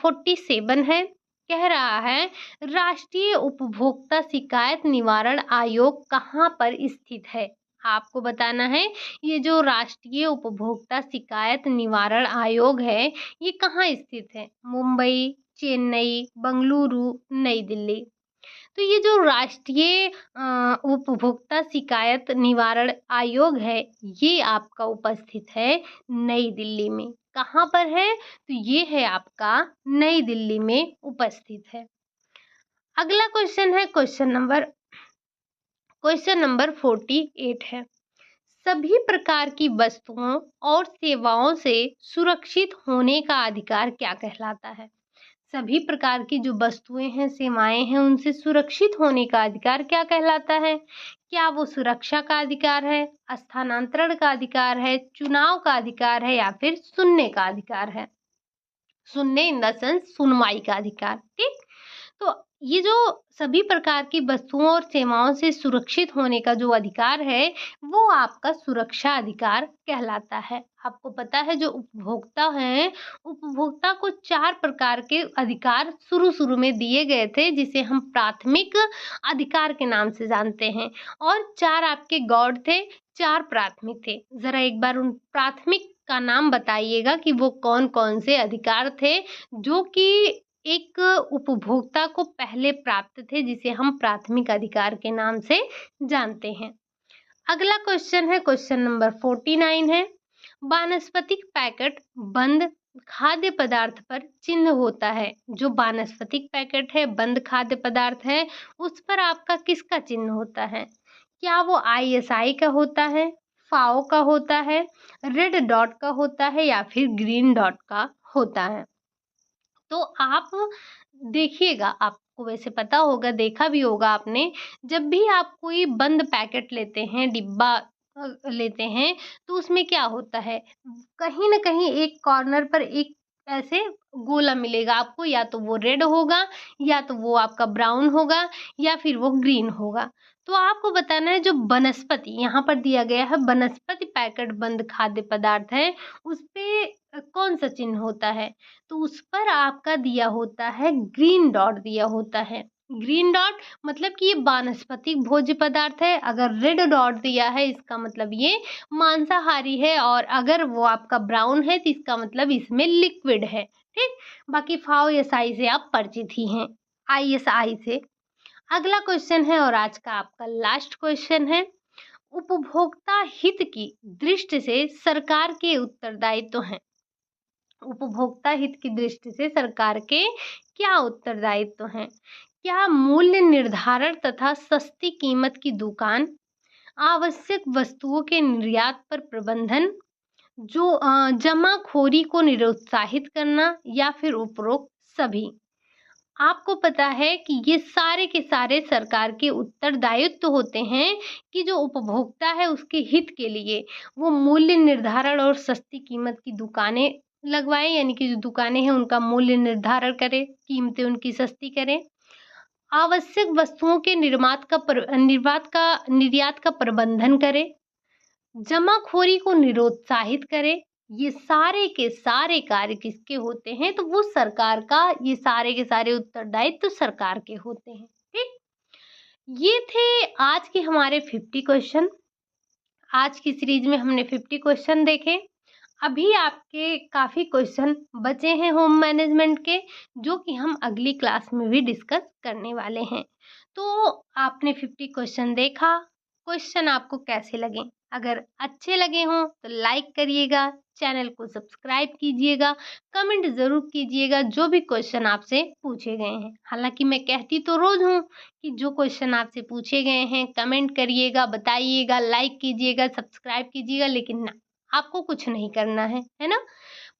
47 है। कह रहा है, राष्ट्रीय उपभोक्ता शिकायत निवारण आयोग कहाँ पर स्थित है? आपको बताना है, ये जो राष्ट्रीय उपभोक्ता शिकायत निवारण आयोग है, ये कहाँ स्थित है? मुंबई, चेन्नई, बेंगलुरु, नई दिल्ली। तो ये जो राष्ट्रीय उपभोक्ता शिकायत निवारण आयोग है, ये आपका उपस्थित है नई दिल्ली में। कहाँ पर है? तो ये है आपका नई दिल्ली में उपस्थित है। अगला क्वेश्चन है, क्वेश्चन नंबर 48 है। सभी प्रकार की वस्तुओं और सेवाओं से सुरक्षित होने का अधिकार क्या कहलाता है? सभी प्रकार की जो वस्तुएं हैं, सेवाएं हैं, उनसे सुरक्षित होने का अधिकार क्या कहलाता है? क्या वो सुरक्षा का अधिकार है, स्थानांतरण का अधिकार है, चुनाव का अधिकार है या फिर सुनने का अधिकार है? सुनने इन द सेंस सुनवाई का अधिकार, ठीक? तो ये जो सभी प्रकार की वस्तुओं और सेवाओं से सुरक्षित होने का जो अधिकार है, वो आपका सुरक्षा अधिकार कहलाता है। आपको पता है जो उपभोक्ता हैं, उपभोक्ता को 4 प्रकार के अधिकार शुरू-शुरू में दिए गए थे, जिसे हम प्राथमिक अधिकार के नाम से जानते हैं और 4 आपके गौड़ थे, 4 प्राथमिक थे। ज़रा एक बार उन प्राथमिक का नाम बताइएगा कि वो कौन-कौन से अधिकार थे, जो कि एक उपभोक्ता को पहले प्राप्त थे, जिसे हम प्राथमिक अधिकार के नाम से जानते हैं। अगला क्वेश्चन है, क्वेश्चन नंबर 49 है। वानस्पतिक पैकेट बंद खाद्य पदार्थ पर चिन्ह होता है। जो वानस्पतिक पैकेट है, बंद खाद्य पदार्थ है, उस पर आपका किसका चिन्ह होता है? क्या वो ISI का होता है, फाओ का होता है, रेड डॉट का होता है या फिर ग्रीन डॉट का होता है? तो आप देखिएगा, आपको वैसे पता होगा, देखा भी होगा आपने, जब भी आप कोई बंद पैकेट लेते हैं, डिब्बा लेते हैं, तो उसमें क्या होता है, कहीं न कहीं एक कॉर्नर पर एक ऐसे गोला मिलेगा आपको, या तो वो रेड होगा, या तो वो आपका ब्राउन होगा, या फिर वो ग्रीन होगा। तो आपको बताना है जो वनस्पति यहाँ पर दिया गया है, वनस्पति पैकेट बंद खाद्य पदार्थ है, उसपे कौन-सा चिन्ह होता है? तो उस पर आपका दिया होता है, ग्रीन डॉट दिया होता है। ग्रीन डॉट मतलब कि ये वानस्पतिक भोज्य पदार्थ है, अगर रेड डॉट दिया है इसका मतलब ये मांसाहारी है, और अगर वो आपका ब्राउन है तो इसका मतलब इसमें लिक्विड है, ठीक? बाकी फाओ एसआई से आप परिचित ही हैं, ISI से। अगला क्वेश्चन है और आज का आपका लास्ट क्वेश्चन है, उपभोक्ता हित की दृष्टि से सरकार के उत्तरदायित्व हैं। उपभोक्ता हित की दृष्टि से सरकार के क्या उत्तरदायित्व हैं? क्या मूल्य निर्धारण तथा सस्ती कीमत की दुकान, आवश्यक वस्तुओं के निर्यात पर प्रबंधन, जो जमाखोरी को निरुत्साहित करना, या फिर उपरोक्त सभी? आपको पता है कि ये सारे के सारे सरकार के उत्तरदायित्व होते हैं कि जो उपभोक्ता है उसके हित के लिए वो मूल्य निर्धारण और सस्ती कीमत की दुकानें लगवाएं, यानी कि जो दुकानें हैं उनका मूल्य निर्धारण करें, कीमतें उनकी सस्ती करें, आवश्यक वस्तुओं के निर्यात का प्रबंधन करें, जमाखोरी को निरुत्साहित करे। ये सारे के सारे कार्य किसके होते हैं? तो वो सरकार का, ये सारे के सारे उत्तरदायित्व सरकार के होते हैं, ठीक? ये थे आज के हमारे 50 क्वेश्चन। आज की सीरीज में हमने 50 क्वेश्चन देखे। अभी आपके काफ़ी क्वेश्चन बचे हैं होम मैनेजमेंट के, जो कि हम अगली क्लास में भी डिस्कस करने वाले हैं। तो आपने 50 क्वेश्चन देखा, क्वेश्चन आपको कैसे लगे? अगर अच्छे लगे हों तो लाइक करिएगा, चैनल को सब्सक्राइब कीजिएगा, कमेंट ज़रूर कीजिएगा जो भी क्वेश्चन आपसे पूछे गए हैं। हालांकि मैं कहती तो रोज़ हूँ कि जो क्वेश्चन आपसे पूछे गए हैं कमेंट करिएगा, बताइएगा, लाइक कीजिएगा, सब्सक्राइब कीजिएगा, लेकिन ना, आपको कुछ नहीं करना है ना?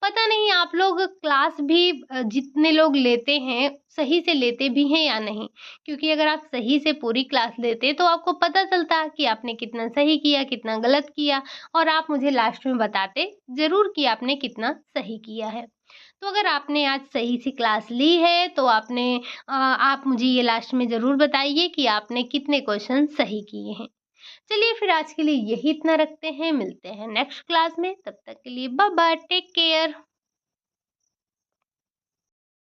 पता नहीं आप लोग क्लास भी जितने लोग लेते हैं, सही से लेते भी हैं या नहीं? क्योंकि अगर आप सही से पूरी क्लास लेते तो आपको पता चलता कि आपने कितना सही किया, कितना गलत किया, और आप मुझे लास्ट में बताते ज़रूर कि आपने कितना सही किया है। तो अगर आपने आज सही सी क्लास ली है तो आप मुझे ये लास्ट में ज़रूर बताइए कि आपने कितने क्वेश्चन सही किए हैं। चलिए फिर आज के लिए यही इतना रखते हैं, मिलते हैं नेक्स्ट क्लास में, तब तक के लिए बाय बाय, टेक केयर।